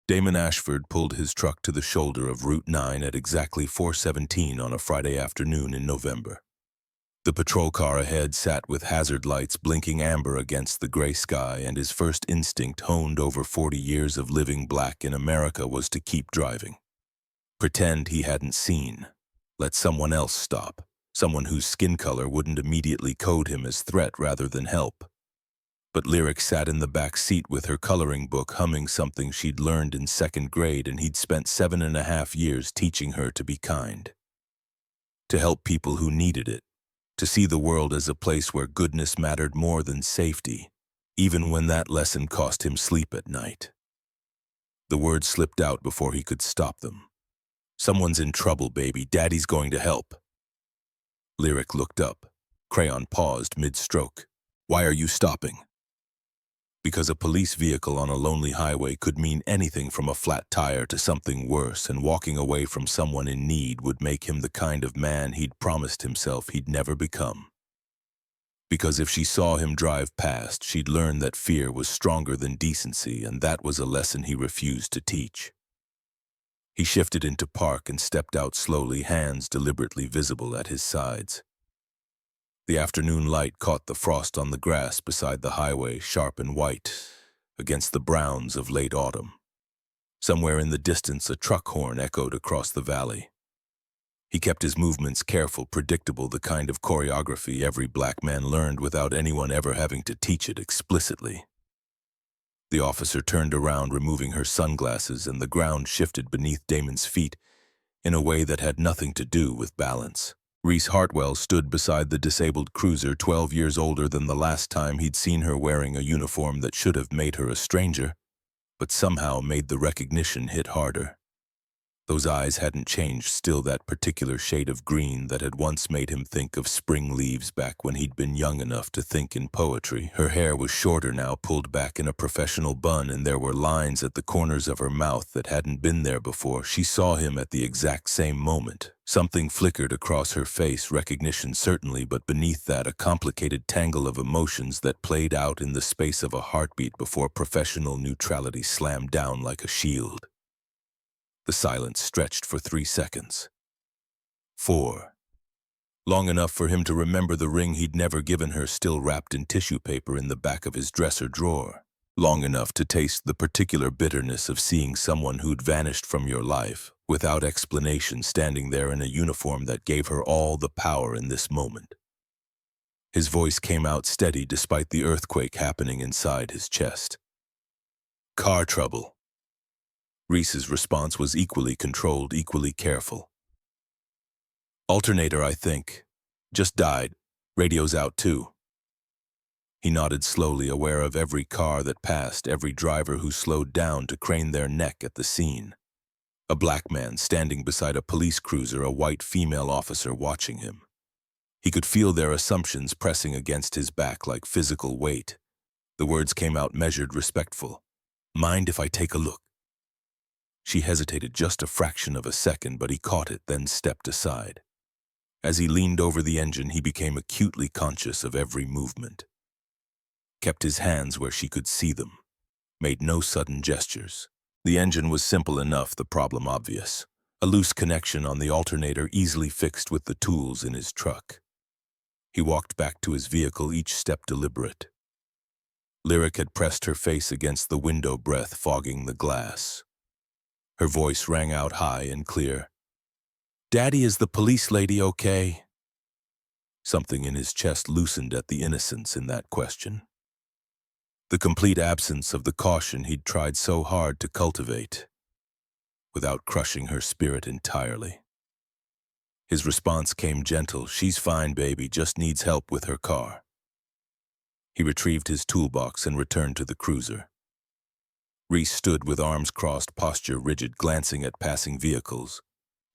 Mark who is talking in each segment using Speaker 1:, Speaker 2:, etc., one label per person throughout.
Speaker 1: Damon Ashford pulled his truck to the shoulder of Route 9 at exactly 4:17 on a Friday afternoon in November. The patrol car ahead sat with hazard lights blinking amber against the gray sky, and his first instinct, honed over 40 years of living black in America, was to keep driving. Pretend he hadn't seen. Let someone else stop. Someone whose skin color wouldn't immediately code him as threat rather than help. But Lyric sat in the back seat with her coloring book, humming something she'd learned in second grade and he'd spent 7.5 years teaching her to be kind. To help people who needed it. To see the world as a place where goodness mattered more than safety, even when that lesson cost him sleep at night. The words slipped out before he could stop them. "Someone's in trouble, baby. Daddy's going to help." Lyric looked up. Crayon paused mid-stroke. "Why are you stopping?" Because a police vehicle on a lonely highway could mean anything from a flat tire to something worse, and walking away from someone in need would make him the kind of man he'd promised himself he'd never become. Because if she saw him drive past, she'd learn that fear was stronger than decency, and that was a lesson he refused to teach. He shifted into park and stepped out slowly, hands deliberately visible at his sides. The afternoon light caught the frost on the grass beside the highway, sharp and white, against the browns of late autumn. Somewhere in the distance, a truck horn echoed across the valley. He kept his movements careful, predictable, the kind of choreography every black man learned without anyone ever having to teach it explicitly. The officer turned around, removing her sunglasses, and the ground shifted beneath Damon's feet in a way that had nothing to do with balance. Reese Hartwell stood beside the disabled cruiser, 12 years older than the last time he'd seen her, wearing a uniform that should have made her a stranger, but somehow made the recognition hit harder. Those eyes hadn't changed, still that particular shade of green that had once made him think of spring leaves back when he'd been young enough to think in poetry. Her hair was shorter now, pulled back in a professional bun, and there were lines at the corners of her mouth that hadn't been there before. She saw him at the exact same moment. Something flickered across her face, recognition certainly, but beneath that a complicated tangle of emotions that played out in the space of a heartbeat before professional neutrality slammed down like a shield. The silence stretched for 3 seconds. 4. Long enough for him to remember the ring he'd never given her, still wrapped in tissue paper in the back of his dresser drawer. Long enough to taste the particular bitterness of seeing someone who'd vanished from your life, without explanation, standing there in a uniform that gave her all the power in this moment. His voice came out steady despite the earthquake happening inside his chest. "Car trouble." Reese's response was equally controlled, equally careful. "Alternator, I think. Just died. Radio's out too." He nodded slowly, aware of every car that passed, every driver who slowed down to crane their neck at the scene. A black man standing beside a police cruiser, a white female officer watching him. He could feel their assumptions pressing against his back like physical weight. The words came out measured, respectful. "Mind if I take a look?" She hesitated just a fraction of a second, but he caught it, then stepped aside. As he leaned over the engine, he became acutely conscious of every movement. Kept his hands where she could see them. Made no sudden gestures. The engine was simple enough, the problem obvious. A loose connection on the alternator easily fixed with the tools in his truck. He walked back to his vehicle, each step deliberate. Lyric had pressed her face against the window, breath fogging the glass. Her voice rang out high and clear. "Daddy, is the police lady okay?" Something in his chest loosened at the innocence in that question. The complete absence of the caution he'd tried so hard to cultivate, without crushing her spirit entirely. His response came gentle. "She's fine, baby, just needs help with her car." He retrieved his toolbox and returned to the cruiser. Reese stood with arms crossed, posture rigid, glancing at passing vehicles.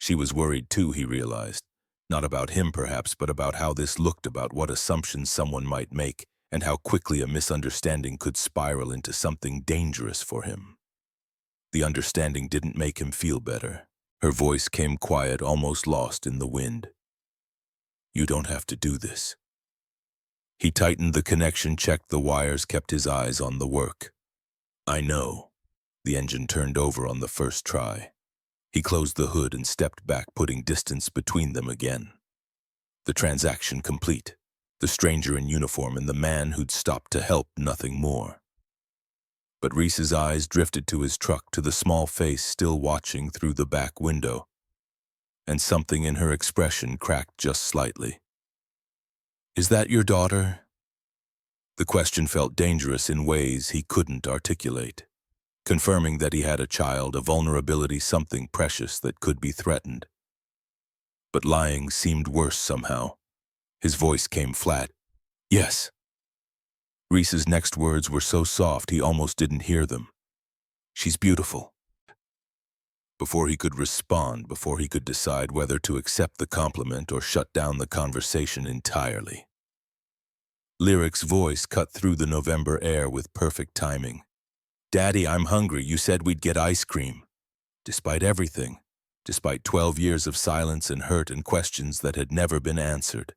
Speaker 1: She was worried too, he realized. Not about him perhaps, but about how this looked, about what assumptions someone might make, and how quickly a misunderstanding could spiral into something dangerous for him. The understanding didn't make him feel better. Her voice came quiet, almost lost in the wind. "You don't have to do this." He tightened the connection, checked the wires, kept his eyes on the work. "I know. The engine turned over on the first try. He closed the hood and stepped back, putting distance between them again. The transaction complete. The stranger in uniform and the man who'd stopped to help, nothing more. But Reese's eyes drifted to his truck, to the small face still watching through the back window, and something in her expression cracked just slightly. "Is that your daughter?" The question felt dangerous in ways he couldn't articulate, confirming that he had a child, a vulnerability, something precious that could be threatened. But lying seemed worse somehow. His voice came flat. "Yes." Reese's next words were so soft he almost didn't hear them. "She's beautiful." Before he could respond, before he could decide whether to accept the compliment or shut down the conversation entirely, Lyric's voice cut through the November air with perfect timing. "Daddy, I'm hungry. You said we'd get ice cream." Despite everything, despite 12 years of silence and hurt and questions that had never been answered,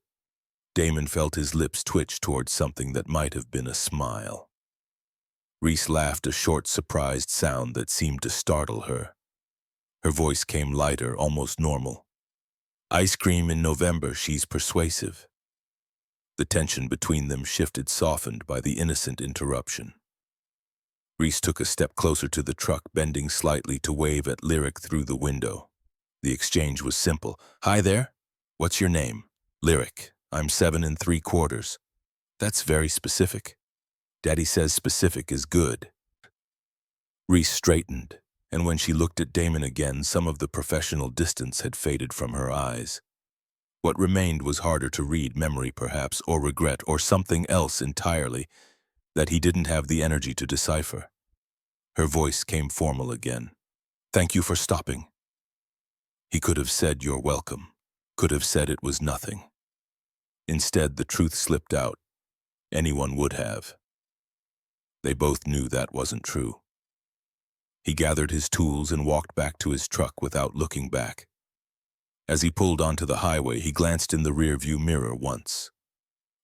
Speaker 1: Damon felt his lips twitch towards something that might have been a smile. Reese laughed, a short, surprised sound that seemed to startle her. Her voice came lighter, almost normal. "Ice cream in November, she's persuasive." The tension between them shifted, softened by the innocent interruption. Reese took a step closer to the truck, bending slightly to wave at Lyric through the window. The exchange was simple. "Hi there. What's your name?" "Lyric. I'm 7 3/4. "That's very specific." "Daddy says specific is good." Reese straightened, and when she looked at Damon again, some of the professional distance had faded from her eyes. What remained was harder to read, memory perhaps, or regret, or something else entirely that he didn't have the energy to decipher. Her voice came formal again. "Thank you for stopping." He could have said "you're welcome," could have said it was nothing. Instead, the truth slipped out. Anyone would have. They both knew that wasn't true. He gathered his tools and walked back to his truck without looking back. As he pulled onto the highway, he glanced in the rearview mirror once.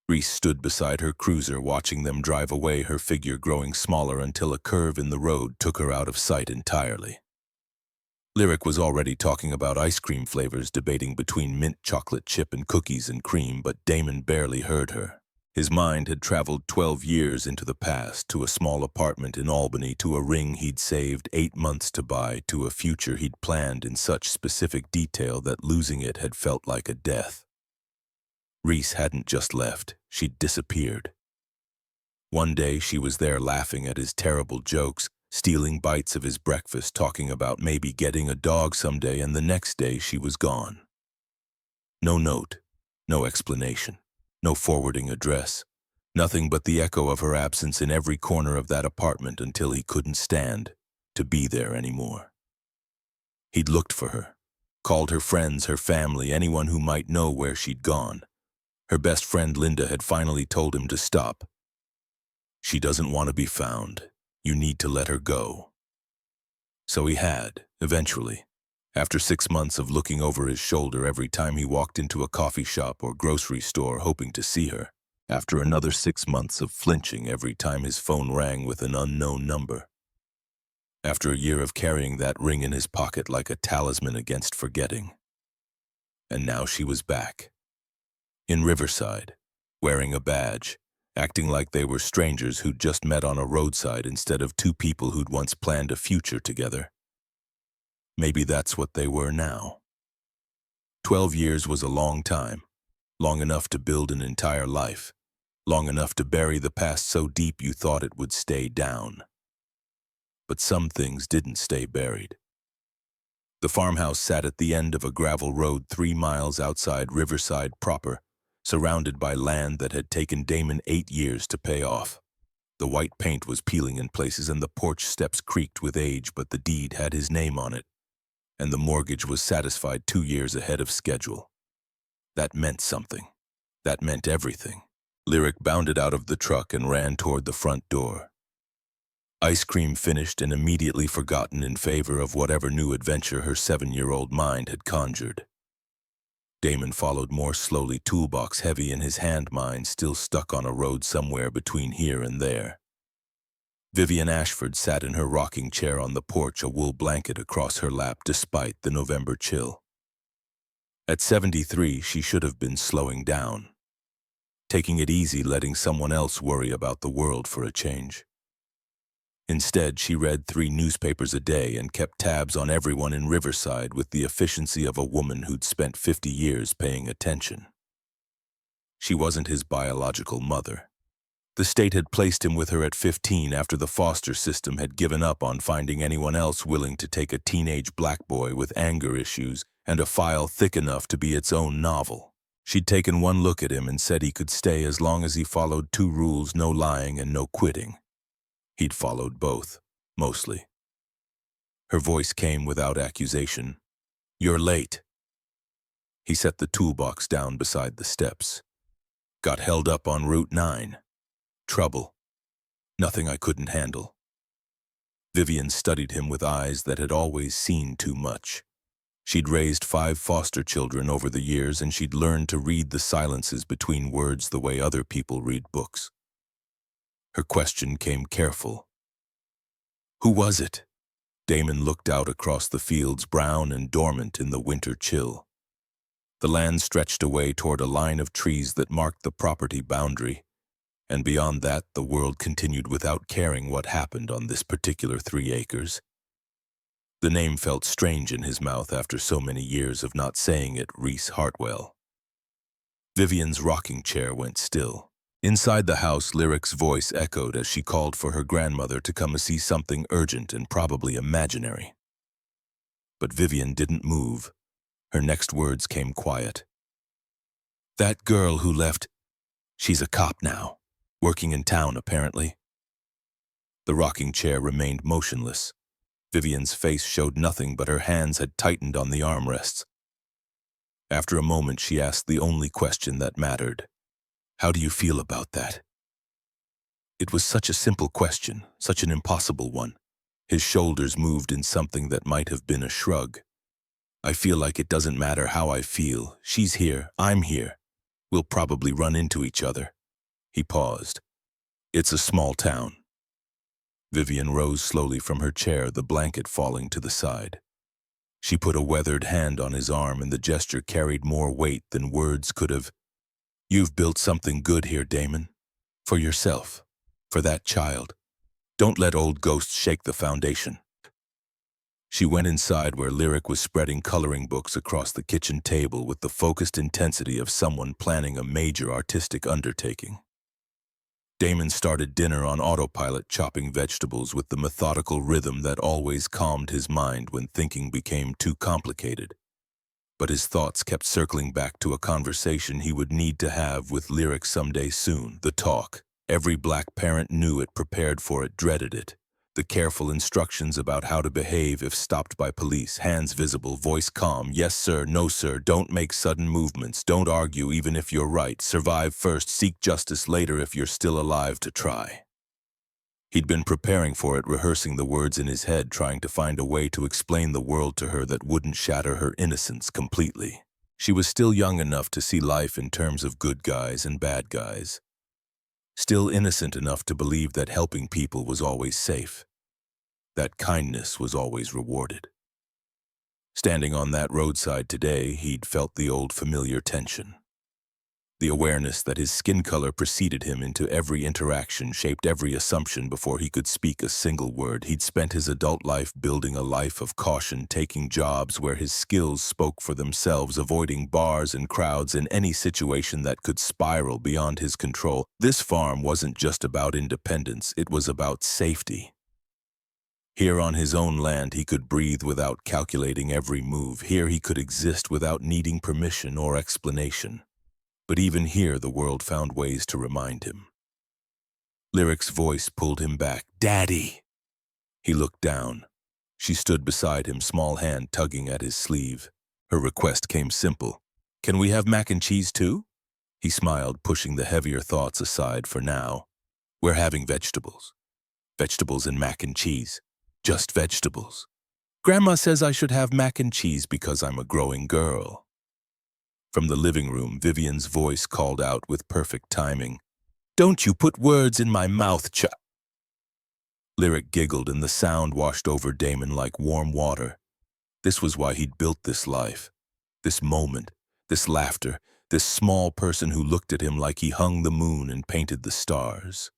Speaker 1: Reese stood beside her cruiser, watching them drive away, her figure growing smaller until a curve in the road took her out of sight entirely. Lyric was already talking about ice cream flavors, debating between mint chocolate chip and cookies and cream, but Damon barely heard her. His mind had traveled 12 years into the past, to a small apartment in Albany, to a ring he'd saved 8 months to buy, to a future he'd planned in such specific detail that losing it had felt like a death. Reese hadn't just left, she'd disappeared. One day she was there laughing at his terrible jokes, stealing bites of his breakfast, talking about maybe getting a dog someday, and the next day she was gone. No note, no explanation. No forwarding address, nothing but the echo of her absence in every corner of that apartment until he couldn't stand to be there anymore. He'd looked for her, called her friends, her family, anyone who might know where she'd gone. Her best friend Linda had finally told him to stop. "She doesn't want to be found. You need to let her go." So he had, eventually. After 6 months of looking over his shoulder every time he walked into a coffee shop or grocery store hoping to see her. After another 6 months of flinching every time his phone rang with an unknown number. After a year of carrying that ring in his pocket like a talisman against forgetting. And now she was back. In Riverside, wearing a badge, acting like they were strangers who'd just met on a roadside instead of two people who'd once planned a future together. Maybe that's what they were now. 12 years was a long time, long enough to build an entire life, long enough to bury the past so deep you thought it would stay down. But some things didn't stay buried. The farmhouse sat at the end of a gravel road 3 miles outside Riverside proper, surrounded by land that had taken Damon 8 years to pay off. The white paint was peeling in places and the porch steps creaked with age, but the deed had his name on it, and the mortgage was satisfied 2 years ahead of schedule. That meant something. That meant everything. Lyric bounded out of the truck and ran toward the front door. Ice cream finished and immediately forgotten in favor of whatever new adventure her 7-year-old mind had conjured. Damon followed more slowly, toolbox heavy in his hand, mind still stuck on a road somewhere between here and there. Vivian Ashford sat in her rocking chair on the porch, a wool blanket across her lap despite the November chill. At 73, she should have been slowing down, taking it easy, letting someone else worry about the world for a change. Instead, she read 3 newspapers a day and kept tabs on everyone in Riverside with the efficiency of a woman who'd spent 50 years paying attention. She wasn't his biological mother. The state had placed him with her at 15 after the foster system had given up on finding anyone else willing to take a teenage black boy with anger issues and a file thick enough to be its own novel. She'd taken one look at him and said he could stay as long as he followed 2 rules: no lying and no quitting. He'd followed both, mostly. Her voice came without accusation. "You're late." He set the toolbox down beside the steps. "Got held up on Route 9. Trouble. Nothing I couldn't handle." Vivian studied him with eyes that had always seen too much. She'd raised 5 foster children over the years, and she'd learned to read the silences between words the way other people read books. Her question came careful. "Who was it?" Damon looked out across the fields, brown and dormant in the winter chill. The land stretched away toward a line of trees that marked the property boundary, and beyond that the world continued without caring what happened on this particular 3 acres. The name felt strange in his mouth after so many years of not saying it. Reese Hartwell. Vivian's rocking chair went still. Inside the house, Lyric's voice echoed as she called for her grandmother to come and see something urgent and probably imaginary. But Vivian didn't move. Her next words came quiet. "That girl who left, she's a cop now, working in town apparently." The rocking chair remained motionless. Vivian's face showed nothing, but her hands had tightened on the armrests. After a moment, she asked the only question that mattered. "How do you feel about that?" It was such a simple question, such an impossible one. His shoulders moved in something that might have been a shrug. "I feel like it doesn't matter how I feel. She's here, I'm here. We'll probably run into each other." He paused. "It's a small town." Vivian rose slowly from her chair, the blanket falling to the side. She put a weathered hand on his arm, and the gesture carried more weight than words could have. "You've built something good here, Damon. For yourself. For that child. Don't let old ghosts shake the foundation." She went inside, where Lyric was spreading coloring books across the kitchen table with the focused intensity of someone planning a major artistic undertaking. Damon started dinner on autopilot, chopping vegetables with the methodical rhythm that always calmed his mind when thinking became too complicated. But his thoughts kept circling back to a conversation he would need to have with Lyric someday soon. The talk. Every black parent knew it, prepared for it, dreaded it. The careful instructions about how to behave if stopped by police, hands visible, voice calm, "Yes sir, no sir, don't make sudden movements, don't argue even if you're right, survive first, seek justice later if you're still alive to try." He'd been preparing for it, rehearsing the words in his head, trying to find a way to explain the world to her that wouldn't shatter her innocence completely. She was still young enough to see life in terms of good guys and bad guys. Still innocent enough to believe that helping people was always safe, that kindness was always rewarded. Standing on that roadside today, he'd felt the old familiar tension. The awareness that his skin color preceded him into every interaction, shaped every assumption before he could speak a single word. He'd spent his adult life building a life of caution, taking jobs where his skills spoke for themselves, avoiding bars and crowds in any situation that could spiral beyond his control. This farm wasn't just about independence, it was about safety. Here on his own land, he could breathe without calculating every move. Here he could exist without needing permission or explanation. But even here, the world found ways to remind him. Lyric's voice pulled him back. "Daddy!" He looked down. She stood beside him, small hand tugging at his sleeve. Her request came simple. "Can we have mac and cheese too?" He smiled, pushing the heavier thoughts aside for now. "We're having vegetables. Vegetables and mac and cheese. Just vegetables. Grandma says I should have mac and cheese because I'm a growing girl." From the living room, Vivian's voice called out with perfect timing. "Don't you put words in my mouth, Lyric giggled and the sound washed over Damon like warm water. This was why he'd built this life. This moment, this laughter, this small person who looked at him like he hung the moon and painted the stars.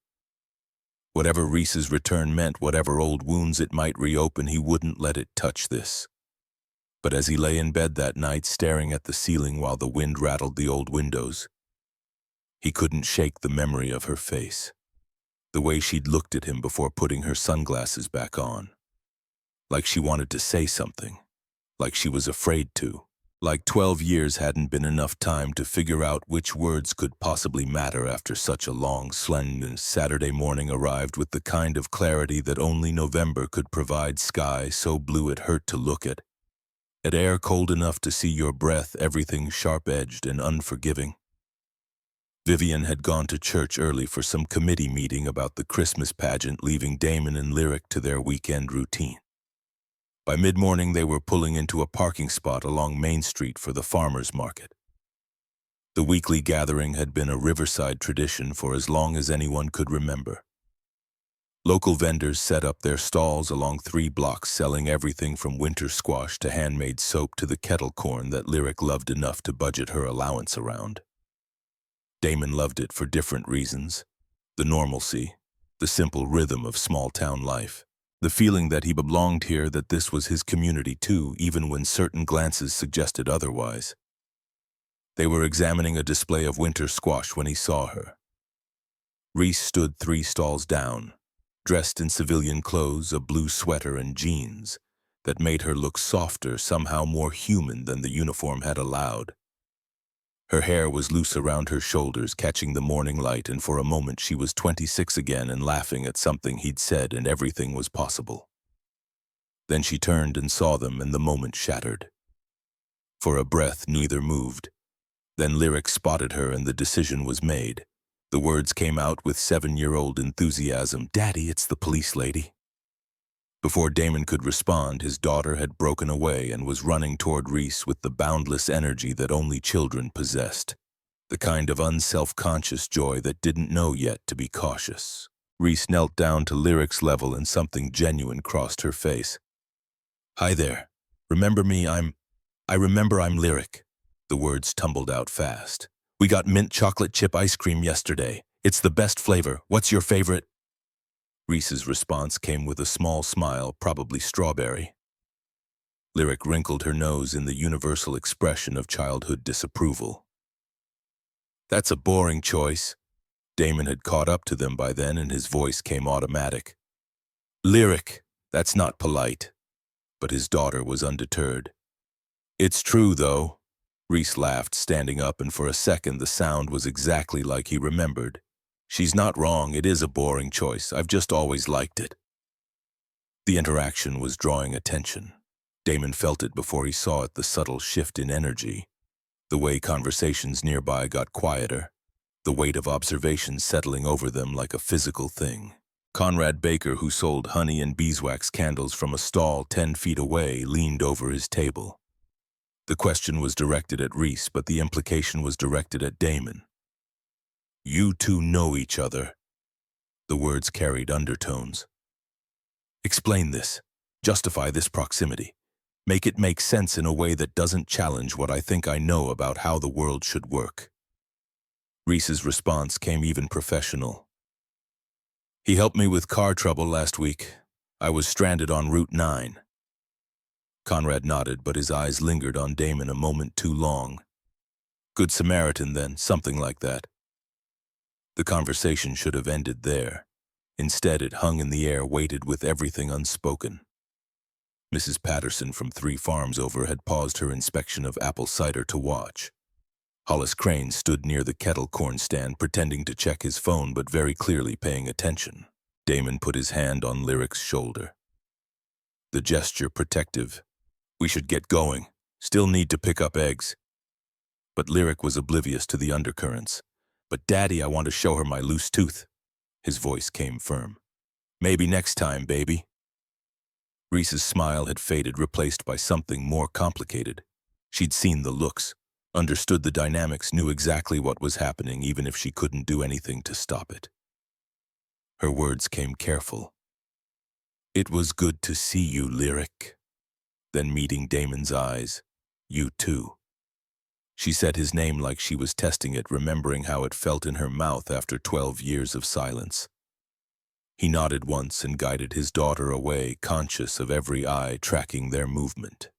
Speaker 1: Whatever Reese's return meant, whatever old wounds it might reopen, he wouldn't let it touch this. But as he lay in bed that night, staring at the ceiling while the wind rattled the old windows, he couldn't shake the memory of her face. The way she'd looked at him before putting her sunglasses back on. Like she wanted to say something. Like she was afraid to. Like 12 years hadn't been enough time to figure out which words could possibly matter after such a long, slender Saturday morning arrived with the kind of clarity that only November could provide. Sky so blue it hurt to look at. At air cold enough to see your breath, everything sharp-edged and unforgiving. Vivian had gone to church early for some committee meeting about the Christmas pageant, leaving Damon and Lyric to their weekend routine. By mid-morning, they were pulling into a parking spot along Main Street for the farmers' market. The weekly gathering had been a Riverside tradition for as long as anyone could remember. Local vendors set up their stalls along 3 blocks, selling everything from winter squash to handmade soap to the kettle corn that Lyric loved enough to budget her allowance around. Damon loved it for different reasons. The normalcy, the simple rhythm of small-town life. The feeling that he belonged here, that this was his community too, even when certain glances suggested otherwise. They were examining a display of winter squash when he saw her. Reese stood 3 stalls down, dressed in civilian clothes, a blue sweater and jeans that made her look softer, somehow more human than the uniform had allowed. Her hair was loose around her shoulders, catching the morning light, and for a moment she was 26 again and laughing at something he'd said, and everything was possible. Then she turned and saw them, and the moment shattered. For a breath, neither moved. Then Lyric spotted her, and the decision was made. The words came out with 7-year-old enthusiasm, "Daddy, it's the police lady." Before Damon could respond, his daughter had broken away and was running toward Reese with the boundless energy that only children possessed. The kind of unself-conscious joy that didn't know yet to be cautious. Reese knelt down to Lyric's level and something genuine crossed her face. "Hi there. Remember me? I remember I'm Lyric." The words tumbled out fast. "We got mint chocolate chip ice cream yesterday. It's the best flavor. What's your favorite?" Reese's response came with a small smile, probably strawberry. Lyric wrinkled her nose in the universal expression of childhood disapproval. "That's a boring choice." Damon had caught up to them by then, and his voice came automatic. "Lyric, that's not polite." But his daughter was undeterred. "It's true, though." Reese laughed, standing up, and for a second the sound was exactly like he remembered. "She's not wrong, it is a boring choice. I've just always liked it." The interaction was drawing attention. Damon felt it before he saw it, the subtle shift in energy. The way conversations nearby got quieter, the weight of observation settling over them like a physical thing. Conrad Baker, who sold honey and beeswax candles from a stall 10 feet away, leaned over his table. The question was directed at Reese, but the implication was directed at Damon. "You two know each other." The words carried undertones. "Explain this. Justify this proximity. Make it make sense in a way that doesn't challenge what I think I know about how the world should work." Reese's response came even professional. "He helped me with car trouble last week. I was stranded on Route 9. Conrad nodded, but his eyes lingered on Damon a moment too long. "Good Samaritan, then, something like that." The conversation should have ended there. Instead, it hung in the air, weighted with everything unspoken. Mrs. Patterson from 3 farms over had paused her inspection of apple cider to watch. Hollis Crane stood near the kettle corn stand, pretending to check his phone but very clearly paying attention. Damon put his hand on Lyric's shoulder. The gesture protective. "We should get going. Still need to pick up eggs." But Lyric was oblivious to the undercurrents. "But Daddy, I want to show her my loose tooth." His voice came firm. "Maybe next time, baby." Reese's smile had faded, replaced by something more complicated. She'd seen the looks, understood the dynamics, knew exactly what was happening, even if she couldn't do anything to stop it. Her words came careful. "It was good to see you, Lyric." Then meeting Damon's eyes, "You too." She said his name like she was testing it, remembering how it felt in her mouth after 12 years of silence. He nodded once and guided his daughter away, conscious of every eye tracking their movement.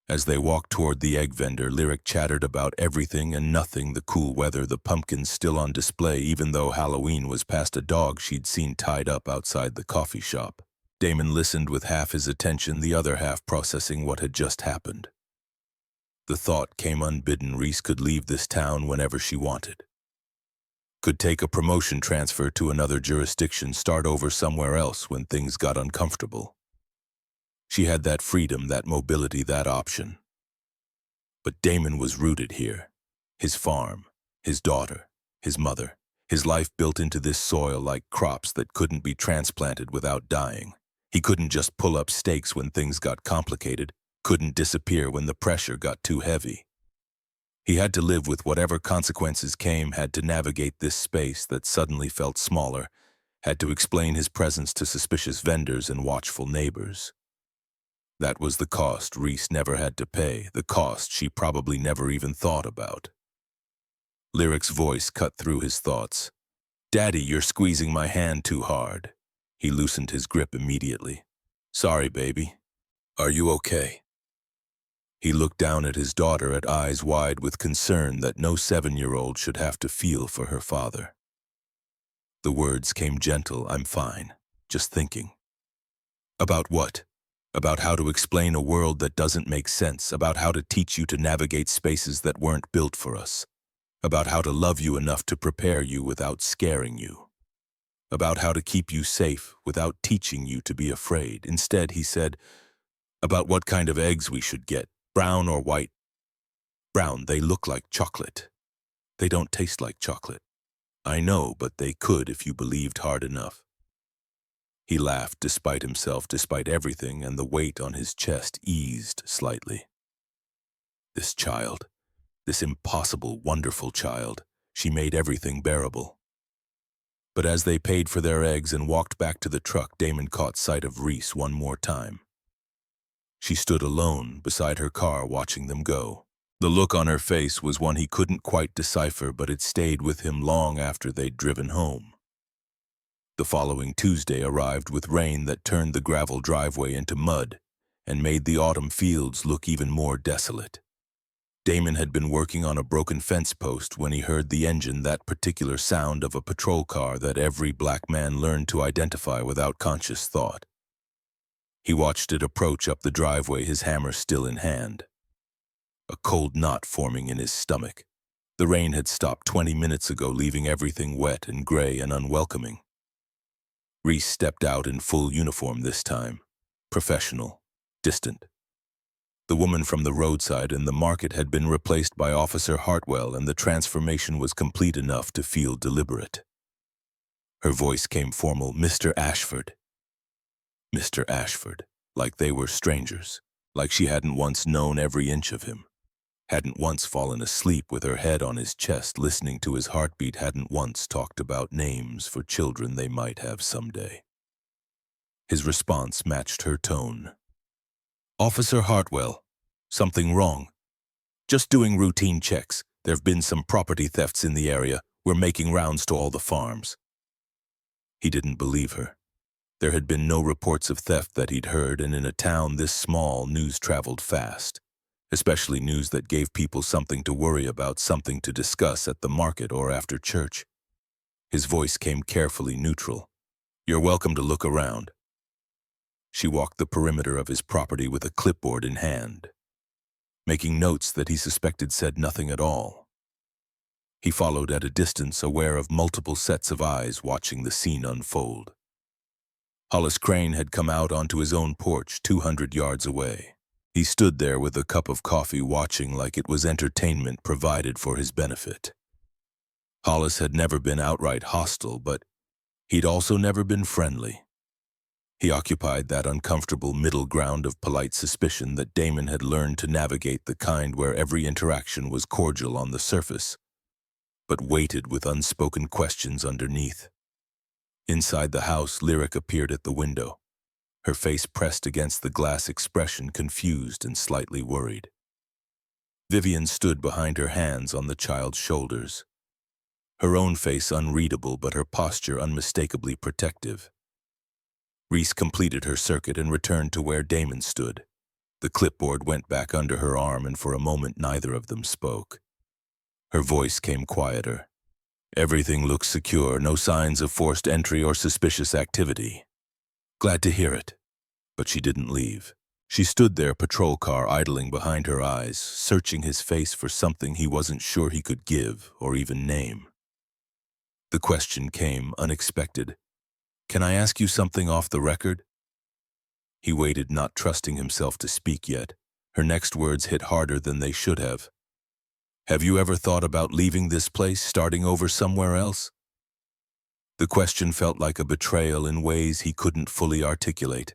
Speaker 1: As they walked toward the egg vendor, Lyric chattered about everything and nothing: the cool weather, the pumpkins still on display, even though Halloween was past, a dog she'd seen tied up outside the coffee shop. Damon listened with half his attention, the other half processing what had just happened. The thought came unbidden: Reese could leave this town whenever she wanted. Could take a promotion transfer to another jurisdiction, start over somewhere else when things got uncomfortable. She had that freedom, that mobility, that option. But Damon was rooted here. His farm, his daughter, his mother, his life built into this soil like crops that couldn't be transplanted without dying. He couldn't just pull up stakes when things got complicated, couldn't disappear when the pressure got too heavy. He had to live with whatever consequences came, had to navigate this space that suddenly felt smaller, had to explain his presence to suspicious vendors and watchful neighbors. That was the cost Reese never had to pay, the cost she probably never even thought about. Lyric's voice cut through his thoughts. "Daddy, you're squeezing my hand too hard." He loosened his grip immediately. "Sorry, baby. Are you okay?" He looked down at his daughter, at eyes wide with concern that no 7-year-old should have to feel for her father. The words came gentle: "I'm fine. Just thinking." About what? About how to explain a world that doesn't make sense, about how to teach you to navigate spaces that weren't built for us, about how to love you enough to prepare you without scaring you, about how to keep you safe without teaching you to be afraid. Instead, he said, about what kind of eggs we should get, brown or white. Brown, they look like chocolate. They don't taste like chocolate. I know, but they could if you believed hard enough. He laughed despite himself, despite everything, and the weight on his chest eased slightly. This child, this impossible, wonderful child, she made everything bearable. But as they paid for their eggs and walked back to the truck, Damon caught sight of Reese one more time. She stood alone beside her car, watching them go. The look on her face was one he couldn't quite decipher, but it stayed with him long after they'd driven home. The following Tuesday arrived with rain that turned the gravel driveway into mud and made the autumn fields look even more desolate. Damon had been working on a broken fence post when he heard the engine, that particular sound of a patrol car that every black man learned to identify without conscious thought. He watched it approach up the driveway, his hammer still in hand. A cold knot forming in his stomach. The rain had stopped 20 minutes ago, leaving everything wet and gray and unwelcoming. Reese stepped out in full uniform this time, professional, distant. The woman from the roadside in the market had been replaced by Officer Hartwell, and the transformation was complete enough to feel deliberate. Her voice came formal: "Mr. Ashford." Mr. Ashford, like they were strangers, like she hadn't once known every inch of him, hadn't once fallen asleep with her head on his chest listening to his heartbeat, hadn't once talked about names for children they might have someday. His response matched her tone. "Officer Hartwell, something wrong? Just doing routine checks. There've been some property thefts in the area. We're making rounds to all the farms." He didn't believe her. There had been no reports of theft that he'd heard, and in a town this small, news traveled fast, especially news that gave people something to worry about, something to discuss at the market or after church. His voice came carefully neutral. "You're welcome to look around." She walked the perimeter of his property with a clipboard in hand, making notes that he suspected said nothing at all. He followed at a distance, aware of multiple sets of eyes watching the scene unfold. Hollis Crane had come out onto his own porch 200 yards away. He stood there with a cup of coffee, watching like it was entertainment provided for his benefit. Hollis had never been outright hostile, but he'd also never been friendly. He occupied that uncomfortable middle ground of polite suspicion that Damon had learned to navigate, the kind where every interaction was cordial on the surface, but weighted with unspoken questions underneath. Inside the house, Lyric appeared at the window. her face pressed against the glass, expression confused and slightly worried. Vivian stood behind her, hands on the child's shoulders. Her own face unreadable, but her posture unmistakably protective. Reese completed her circuit and returned to where Damon stood. The clipboard went back under her arm, and for a moment neither of them spoke. Her voice came quieter. "Everything looks secure, no signs of forced entry or suspicious activity." "Glad to hear it." But she didn't leave. She stood there, patrol car idling behind her eyes, searching his face for something he wasn't sure he could give or even name. The question came, unexpected. "Can I ask you something off the record?" He waited, not trusting himself to speak yet. Her next words hit harder than they should have. "Have you ever thought about leaving this place, starting over somewhere else?" The question felt like a betrayal in ways he couldn't fully articulate,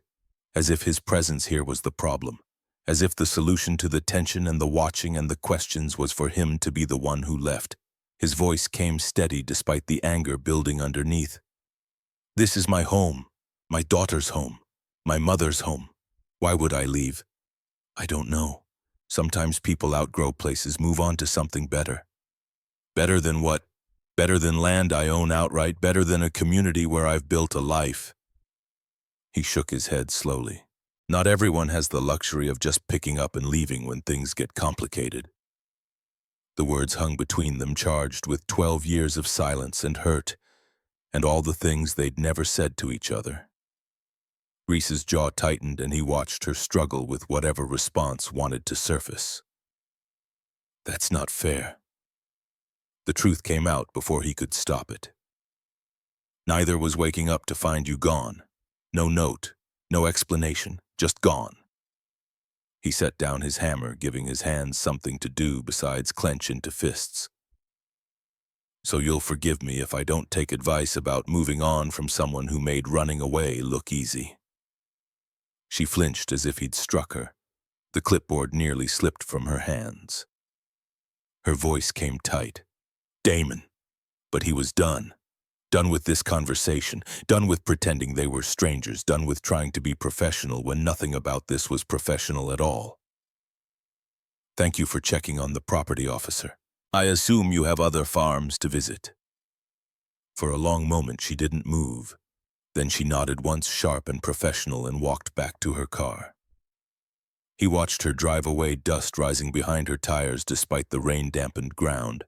Speaker 1: as if his presence here was the problem, as if the solution to the tension and the watching and the questions was for him to be the one who left. His voice came steady despite the anger building underneath. "This is my home, my daughter's home, my mother's home. Why would I leave? I don't know. Sometimes people outgrow places, move on to something better." "Better than what? Better than land I own outright, better than a community where I've built a life." He shook his head slowly. "Not everyone has the luxury of just picking up and leaving when things get complicated." The words hung between them, charged with 12 years of silence and hurt, and all the things they'd never said to each other. Reese's jaw tightened, and he watched her struggle with whatever response wanted to surface. "That's not fair." The truth came out before he could stop it. "Neither was waking up to find you gone. No note, no explanation, just gone." He set down his hammer, giving his hands something to do besides clench into fists. "So you'll forgive me if I don't take advice about moving on from someone who made running away look easy." She flinched as if he'd struck her. The clipboard nearly slipped from her hands. Her voice came tight. "Damon." But he was done. Done with this conversation, done with pretending they were strangers, done with trying to be professional when nothing about this was professional at all. "Thank you for checking on the property, officer. I assume you have other farms to visit." For a long moment she didn't move. Then she nodded once, sharp and professional, and walked back to her car. He watched her drive away, dust rising behind her tires despite the rain-dampened ground.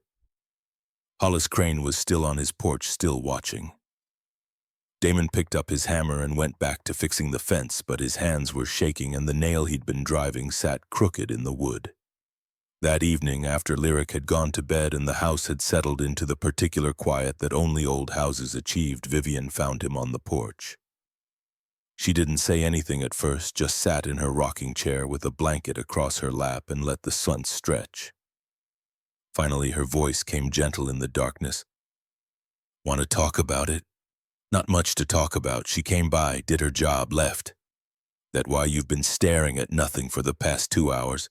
Speaker 1: Hollis Crane was still on his porch, still watching. Damon picked up his hammer and went back to fixing the fence, but his hands were shaking and the nail he'd been driving sat crooked in the wood. That evening, after Lyric had gone to bed and the house had settled into the particular quiet that only old houses achieved, Vivian found him on the porch. She didn't say anything at first, just sat in her rocking chair with a blanket across her lap and let the sun stretch. Finally, her voice came gentle in the darkness. "Want to talk about it?" "Not much to talk about. She came by, did her job, left." "That why you've been staring at nothing for the past 2 hours?"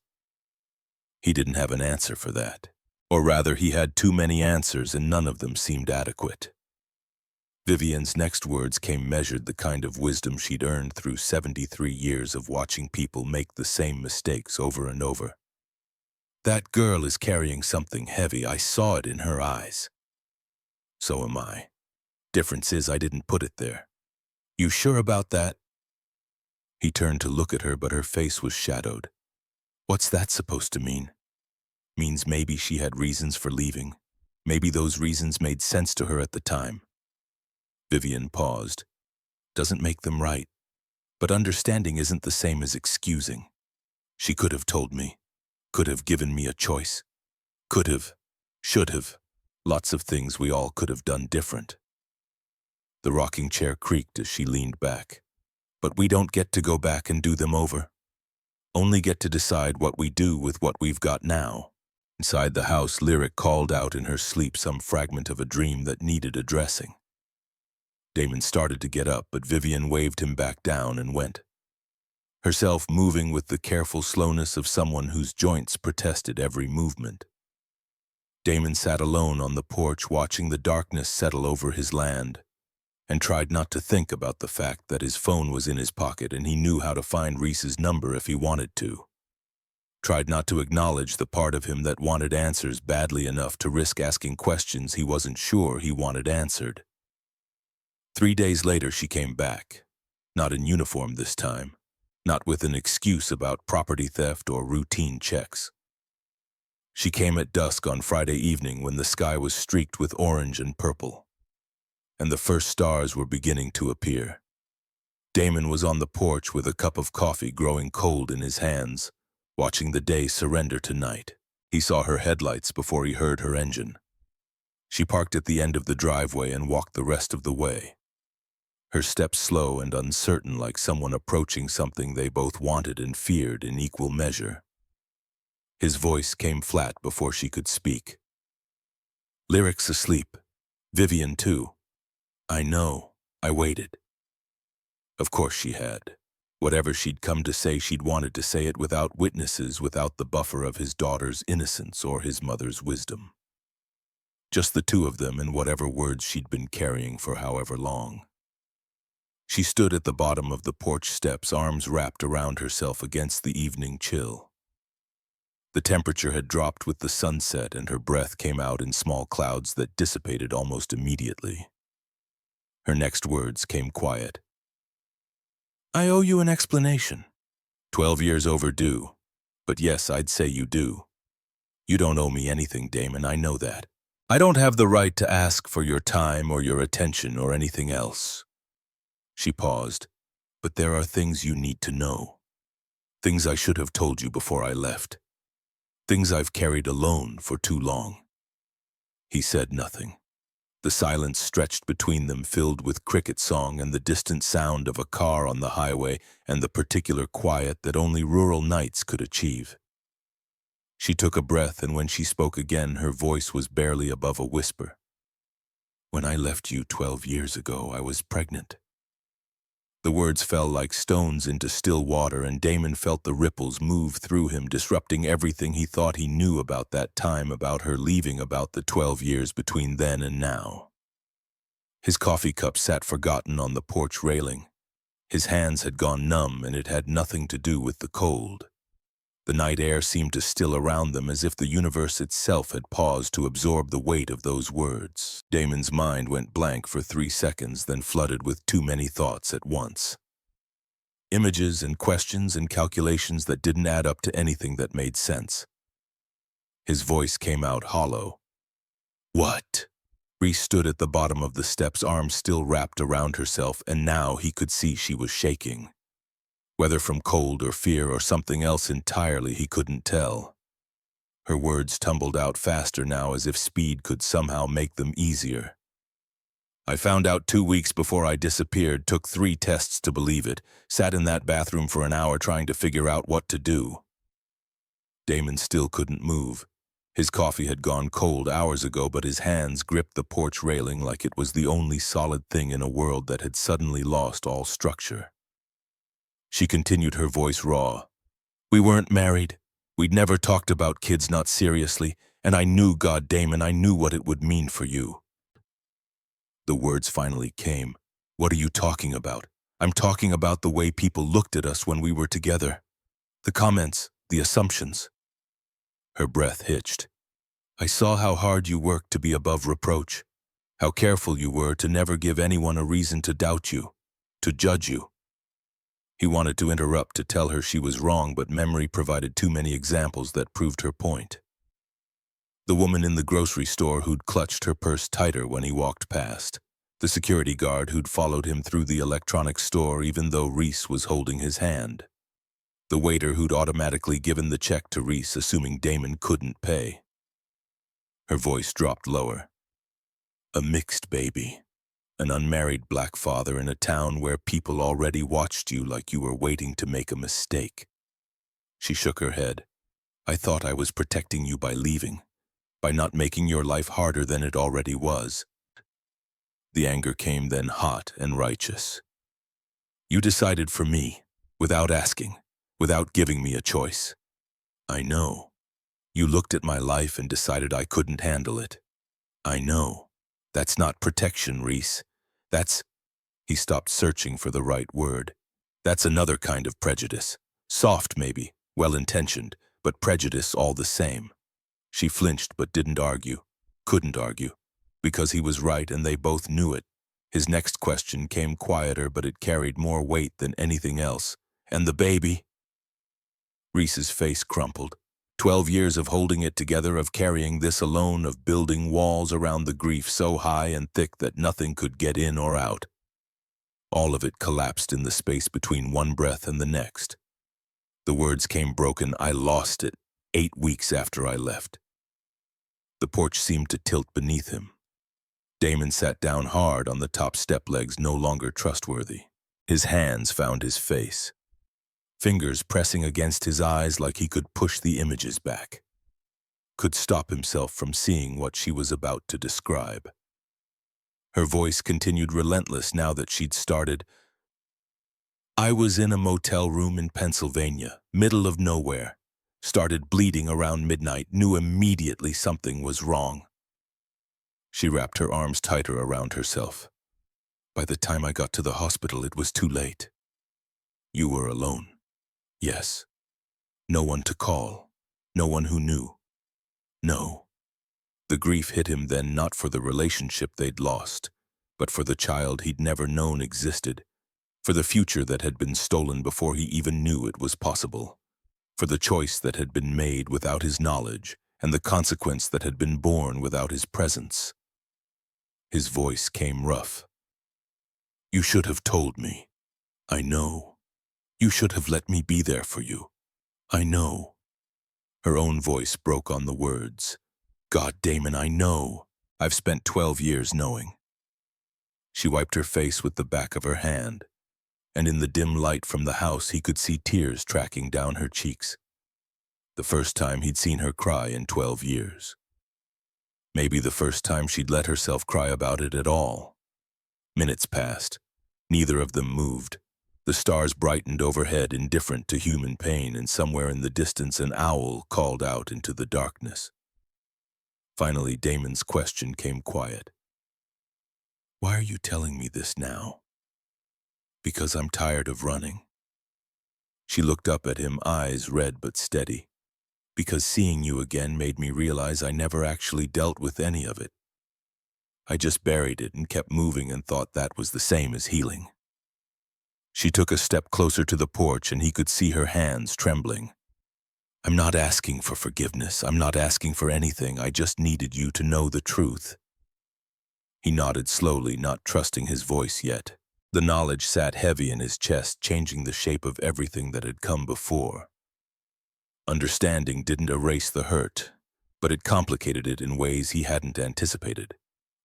Speaker 1: He didn't have an answer for that. Or rather, he had too many answers and none of them seemed adequate. Vivian's next words came measured, the kind of wisdom she'd earned through 73 years of watching people make the same mistakes over and over. "That girl is carrying something heavy. I saw it in her eyes." "So am I. Difference is I didn't put it there." "You sure about that?" He turned to look at her, but her face was shadowed. "What's that supposed to mean?" "Means maybe she had reasons for leaving. Maybe those reasons made sense to her at the time." Vivian paused. "Doesn't make them right. But understanding isn't the same as excusing. She could have told me. Could have given me a choice. Could have. Should have. Lots of things we all could have done different." The rocking chair creaked as she leaned back. "But we don't get to go back and do them over. Only get to decide what we do with what we've got now." Inside the house, Lyric called out in her sleep some fragment of a dream that needed addressing. Damon started to get up, but Vivian waved him back down and went, herself moving with the careful slowness of someone whose joints protested every movement. Damon sat alone on the porch, watching the darkness settle over his land. and tried not to think about the fact that his phone was in his pocket and he knew how to find Reese's number if he wanted to. Tried not to acknowledge the part of him that wanted answers badly enough to risk asking questions he wasn't sure he wanted answered. 3 days later she came back, not in uniform this time, not with an excuse about property theft or routine checks. She came at dusk on Friday evening when the sky was streaked with orange and purple, and the first stars were beginning to appear. Damon was on the porch with a cup of coffee growing cold in his hands, watching the day surrender to night. He saw her headlights before he heard her engine. She parked at the end of the driveway and walked the rest of the way, her steps slow and uncertain like someone approaching something they both wanted and feared in equal measure. His voice came flat before she could speak. "Lyric's asleep. Vivian too. I know. I waited." Of course she had. Whatever she'd come to say, she'd wanted to say it without witnesses, without the buffer of his daughter's innocence or his mother's wisdom. Just the two of them and whatever words she'd been carrying for however long. She stood at the bottom of the porch steps, arms wrapped around herself against the evening chill. The temperature had dropped with the sunset and her breath came out in small clouds that dissipated almost immediately. Her next words came quiet. "I owe you an explanation. 12 years overdue. But yes, I'd say you do. You don't owe me anything, Damon, I know that. I don't have the right to ask for your time or your attention or anything else." She paused. "But there are things you need to know. Things I should have told you before I left. Things I've carried alone for too long." He said nothing. The silence stretched between them, filled with cricket song and the distant sound of a car on the highway and the particular quiet that only rural nights could achieve. She took a breath, and when she spoke again, her voice was barely above a whisper. "When I left you 12 years ago, I was pregnant." The words fell like stones into still water, and Damon felt the ripples move through him, disrupting everything he thought he knew about that time, about her leaving, about the 12 years between then and now. His coffee cup sat forgotten on the porch railing. His hands had gone numb, and it had nothing to do with the cold. The night air seemed to still around them, as if the universe itself had paused to absorb the weight of those words. Damon's mind went blank for 3 seconds, then flooded with too many thoughts at once. Images and questions and calculations that didn't add up to anything that made sense. His voice came out hollow. "What?" Reese stood at the bottom of the steps, arms still wrapped around herself, and now he could see she was shaking. Whether from cold or fear or something else entirely, he couldn't tell. Her words tumbled out faster now, as if speed could somehow make them easier. "I found out 2 weeks before I disappeared, took 3 tests to believe it, sat in that bathroom for an hour trying to figure out what to do." Damon still couldn't move. His coffee had gone cold hours ago, but his hands gripped the porch railing like it was the only solid thing in a world that had suddenly lost all structure. She continued, her voice raw. "We weren't married. We'd never talked about kids, not seriously, and I knew, God, Damon, I knew what it would mean for you." The words finally came. "What are you talking about?" "I'm talking about the way people looked at us when we were together. The comments, the assumptions." Her breath hitched. "I saw how hard you worked to be above reproach, how careful you were to never give anyone a reason to doubt you, to judge you." He wanted to interrupt, to tell her she was wrong, but memory provided too many examples that proved her point. The woman in the grocery store who'd clutched her purse tighter when he walked past. The security guard who'd followed him through the electronics store even though Reese was holding his hand. The waiter who'd automatically given the check to Reese, assuming Damon couldn't pay. Her voice dropped lower. "A mixed baby. An unmarried black father in a town where people already watched you like you were waiting to make a mistake." She shook her head. "I thought I was protecting you by leaving, by not making your life harder than it already was." The anger came then, hot and righteous. "You decided for me, without asking, without giving me a choice. I know. You looked at my life and decided I couldn't handle it. I know. That's not protection, Reese. That's..." He stopped searching for the right word. That's another kind of prejudice. Soft, maybe, well-intentioned, but prejudice all the same. She flinched but didn't argue. Couldn't argue. Because he was right and they both knew it. His next question came quieter, but it carried more weight than anything else. And the baby? Reese's face crumpled. 12 years of holding it together, of carrying this alone, of building walls around the grief so high and thick that nothing could get in or out. All of it collapsed in the space between one breath and the next. The words came broken. I lost it 8 weeks after I left. The porch seemed to tilt beneath him. Damon sat down hard on the top step legs, no longer trustworthy. His hands found his face, fingers pressing against his eyes like he could push the images back, could stop himself from seeing what she was about to describe. Her voice continued relentless now that she'd started. I was in a motel room in Pennsylvania, middle of nowhere. Started bleeding around midnight, knew immediately something was wrong. She wrapped her arms tighter around herself. By the time I got to the hospital, it was too late. You were alone. Yes. No one to call. No one who knew. No. The grief hit him then, not for the relationship they'd lost, but for the child he'd never known existed, for the future that had been stolen before he even knew it was possible, for the choice that had been made without his knowledge and the consequence that had been born without his presence. His voice came rough. You should have told me. I know. You should have let me be there for you. I know. Her own voice broke on the words. God, Damon, I know. I've spent 12 years knowing. She wiped her face with the back of her hand, and in the dim light from the house he could see tears tracking down her cheeks. The first time he'd seen her cry in 12 years. Maybe the first time she'd let herself cry about it at all. Minutes passed. Neither of them moved. The stars brightened overhead, indifferent to human pain, and somewhere in the distance an owl called out into the darkness. Finally, Damon's question came quiet. Why are you telling me this now? Because I'm tired of running. She looked up at him, eyes red but steady. Because seeing you again made me realize I never actually dealt with any of it. I just buried it and kept moving and thought that was the same as healing. She took a step closer to the porch and he could see her hands trembling. I'm not asking for forgiveness. I'm not asking for anything. I just needed you to know the truth. He nodded slowly, not trusting his voice yet. The knowledge sat heavy in his chest, changing the shape of everything that had come before. Understanding didn't erase the hurt, but it complicated it in ways he hadn't anticipated.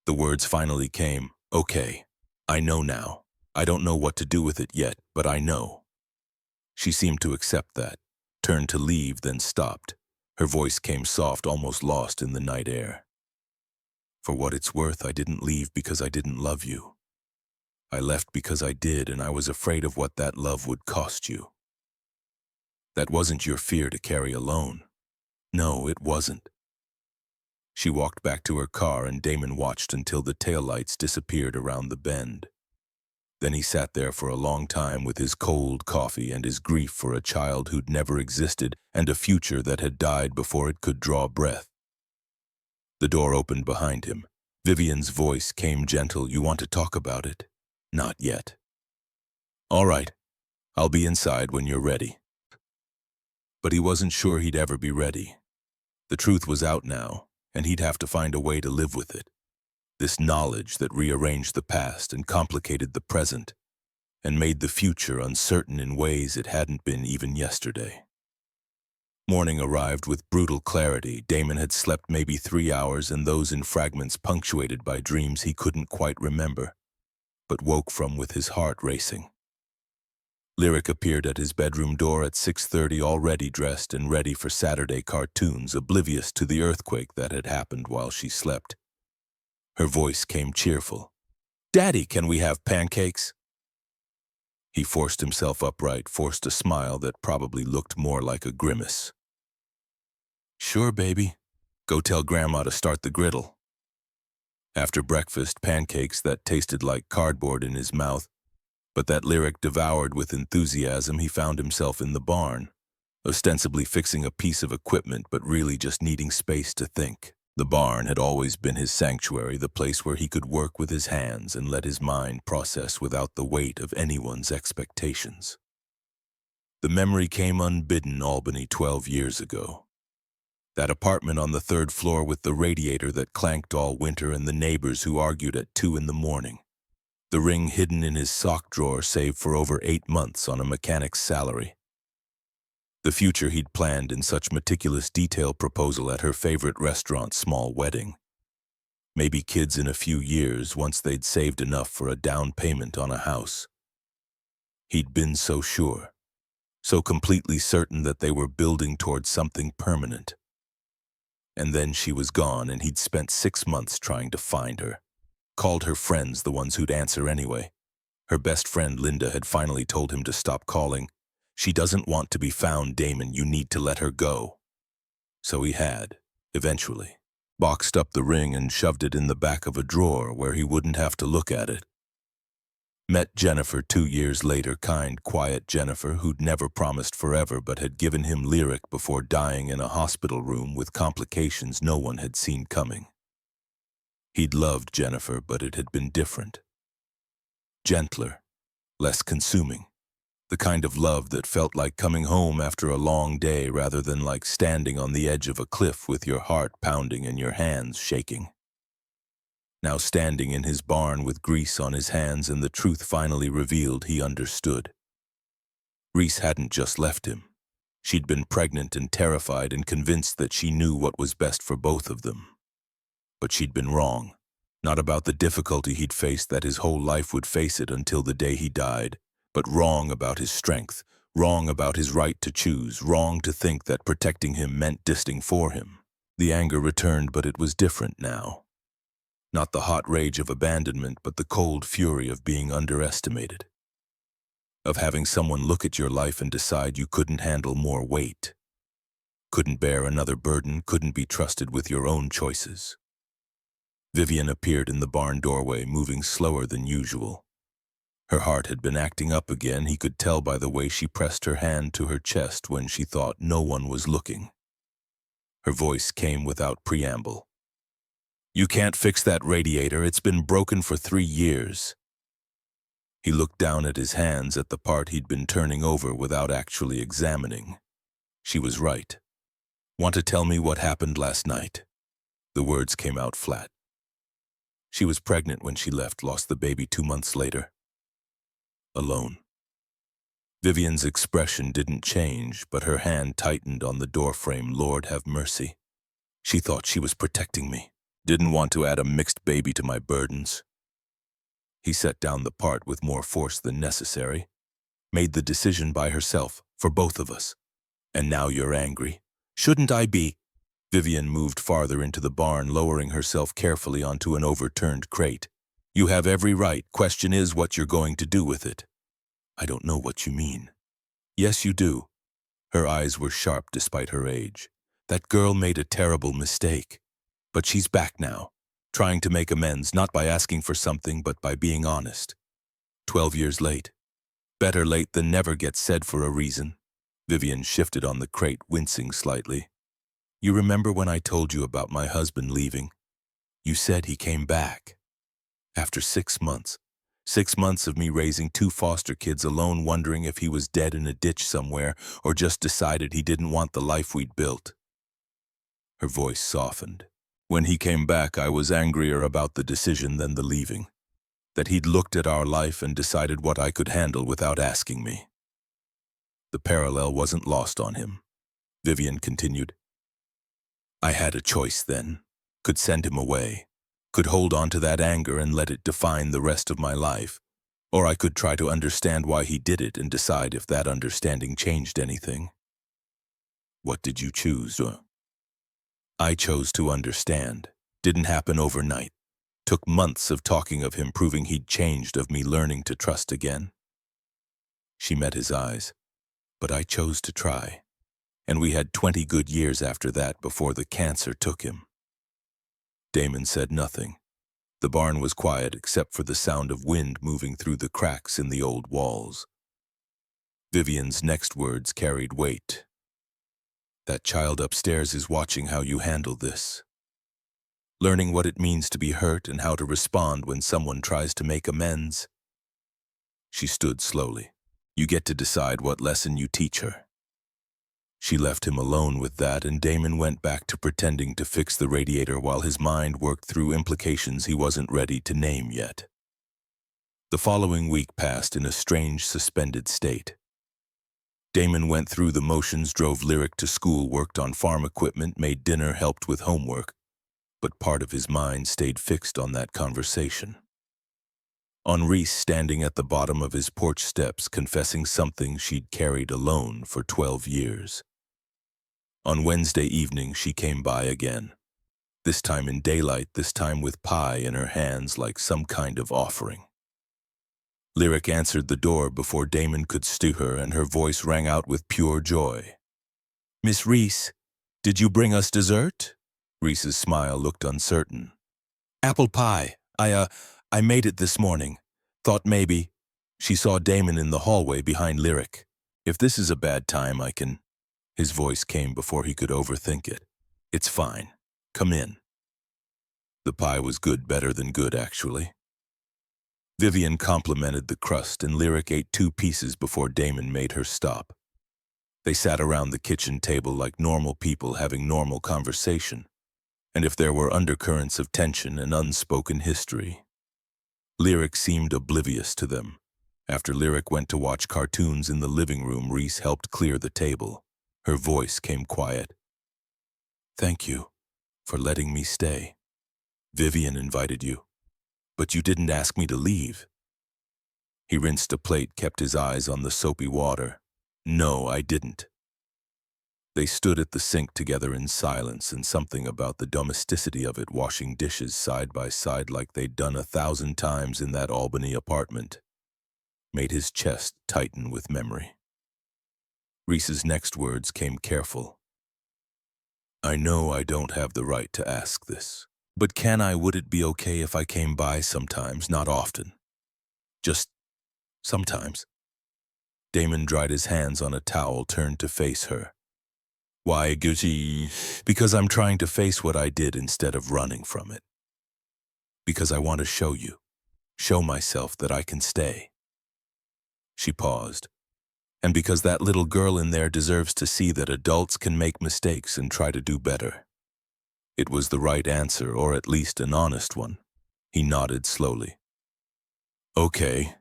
Speaker 1: The words finally came, okay, I know now. I don't know what to do with it yet, but I know. She seemed to accept that, turned to leave, then stopped. Her voice came soft, almost lost in the night air. For what it's worth, I didn't leave because I didn't love you. I left because I did, and I was afraid of what that love would cost you. That wasn't your fear to carry alone. No, it wasn't. She walked back to her car and Damon watched until the taillights disappeared around the bend. Then he sat there for a long time with his cold coffee and his grief for a child who'd never existed and a future that had died before it could draw breath. The door opened behind him. Vivian's voice came gentle. You want to talk about it? Not yet. All right. I'll be inside when you're ready. But he wasn't sure he'd ever be ready. The truth was out now, and he'd have to find a way to live with it. This knowledge that rearranged the past and complicated the present, and made the future uncertain in ways it hadn't been even yesterday. Morning arrived with brutal clarity. Damon had slept maybe 3 hours, and those in fragments punctuated by dreams he couldn't quite remember, but woke from with his heart racing. Lyric appeared at his bedroom door at 6:30, already dressed and ready for Saturday cartoons, oblivious to the earthquake that had happened while she slept. Her voice came cheerful. Daddy, can we have pancakes? He forced himself upright, forced a smile that probably looked more like a grimace. Sure, baby. Go tell Grandma to start the griddle. After breakfast, pancakes that tasted like cardboard in his mouth, But that lyric devoured with enthusiasm, he found himself in the barn, ostensibly fixing a piece of equipment but really just needing space to think. The barn had always been his sanctuary, the place where he could work with his hands and let his mind process without the weight of anyone's expectations. The memory came unbidden Albany 12 years ago. That apartment on the 3rd floor with the radiator that clanked all winter and the neighbors who argued at 2 in the morning. The ring hidden in his sock drawer saved for over 8 months on a mechanic's salary. The future he'd planned in such meticulous detail, proposal at her favorite restaurant's small wedding. Maybe kids in a few years once they'd saved enough for a down payment on a house. He'd been so sure, so completely certain that they were building towards something permanent. And then she was gone, and he'd spent 6 months trying to find her. Called her friends, the ones who'd answer anyway. Her best friend Linda had finally told him to stop calling. She doesn't want to be found, Damon. You need to let her go. So he had, eventually, boxed up the ring and shoved it in the back of a drawer where he wouldn't have to look at it. Met Jennifer 2 years later, kind, quiet Jennifer who'd never promised forever but had given him lyric before dying in a hospital room with complications no one had seen coming. He'd loved Jennifer, but it had been different. Gentler, less consuming. The kind of love that felt like coming home after a long day rather than like standing on the edge of a cliff with your heart pounding and your hands shaking. Now standing in his barn with grease on his hands and the truth finally revealed, he understood. Reese hadn't just left him. She'd been pregnant and terrified and convinced that she knew what was best for both of them. But she'd been wrong. Not about the difficulty he'd faced, that his whole life would face it until the day he died, but wrong about his strength, wrong about his right to choose, wrong to think that protecting him meant disting for him. The anger returned, but it was different now. Not the hot rage of abandonment, but the cold fury of being underestimated. Of having someone look at your life and decide you couldn't handle more weight. Couldn't bear another burden, couldn't be trusted with your own choices. Vivian appeared in the barn doorway, moving slower than usual. Her heart had been acting up again, he could tell by the way she pressed her hand to her chest when she thought no one was looking. Her voice came without preamble. "You can't fix that radiator, it's been broken for 3 years. He looked down at his hands, at the part he'd been turning over without actually examining. She was right. "Want to tell me what happened last night?" The words came out flat. She was pregnant when she left, lost the baby 2 months later. Alone. Vivian's expression didn't change, but her hand tightened on the doorframe. Lord have mercy. She thought she was protecting me. Didn't want to add a mixed baby to my burdens. He set down the part with more force than necessary. Made the decision by herself, for both of us. And now you're angry. Shouldn't I be? Vivian moved farther into the barn, lowering herself carefully onto an overturned crate. You have every right. Question is what you're going to do with it. I don't know what you mean. Yes, you do. Her eyes were sharp despite her age. That girl made a terrible mistake. But she's back now, trying to make amends, not by asking for something, but by being honest. 12 years late. Better late than never gets said for a reason. Vivian shifted on the crate, wincing slightly. You remember when I told you about my husband leaving? You said he came back. After 6 months. 6 months of me raising 2 foster kids alone, wondering if he was dead in a ditch somewhere or just decided he didn't want the life we'd built. Her voice softened. When he came back, I was angrier about the decision than the leaving. That he'd looked at our life and decided what I could handle without asking me. The parallel wasn't lost on him. Vivian continued. I had a choice then. Could send him away. Could hold on to that anger and let it define the rest of my life. Or I could try to understand why he did it and decide if that understanding changed anything. What did you choose? I chose to understand. Didn't happen overnight. Took months of talking of him, proving he'd changed, of me learning to trust again. She met his eyes. But I chose to try. And we had 20 good years after that before the cancer took him. Damon said nothing. The barn was quiet except for the sound of wind moving through the cracks in the old walls. Vivian's next words carried weight. That child upstairs is watching how you handle this. Learning what it means to be hurt and how to respond when someone tries to make amends. She stood slowly. You get to decide what lesson you teach her. She left him alone with that, and Damon went back to pretending to fix the radiator while his mind worked through implications he wasn't ready to name yet. The following week passed in a strange, suspended state. Damon went through the motions, drove Lyric to school, worked on farm equipment, made dinner, helped with homework, but part of his mind stayed fixed on that conversation. On Reese standing at the bottom of his porch steps, confessing something she'd carried alone for 12 years. On Wednesday evening, she came by again. This time in daylight, this time with pie in her hands like some kind of offering. Lyric answered the door before Damon could stir her, and her voice rang out with pure joy. "Miss Reese, did you bring us dessert?" Reese's smile looked uncertain. "Apple pie. I made it this morning. Thought maybe." She saw Damon in the hallway behind Lyric. "If this is a bad time, I can..." His voice came before he could overthink it. "It's fine. Come in." The pie was good, better than good, actually. Vivian complimented the crust, and Lyric ate 2 pieces before Damon made her stop. They sat around the kitchen table like normal people having normal conversation, and if there were undercurrents of tension and unspoken history. Lyric seemed oblivious to them. After Lyric went to watch cartoons in the living room, Reese helped clear the table. Her voice came quiet. "Thank you for letting me stay. Vivian invited you, but you didn't ask me to leave." He rinsed a plate, kept his eyes on the soapy water. "No, I didn't." They stood at the sink together in silence, and something about the domesticity of it, washing dishes side by side like they'd done 1,000 times in that Albany apartment, made his chest tighten with memory. Reese's next words came careful. "I know I don't have the right to ask this, but would it be okay if I came by sometimes, not often? Just sometimes?" Damon dried his hands on a towel, turned to face her. "Why, Gucci?" "Because I'm trying to face what I did instead of running from it. Because I want to show myself that I can stay." She paused. "And because that little girl in there deserves to see that adults can make mistakes and try to do better." It was the right answer, or at least an honest one. He nodded slowly. "Okay,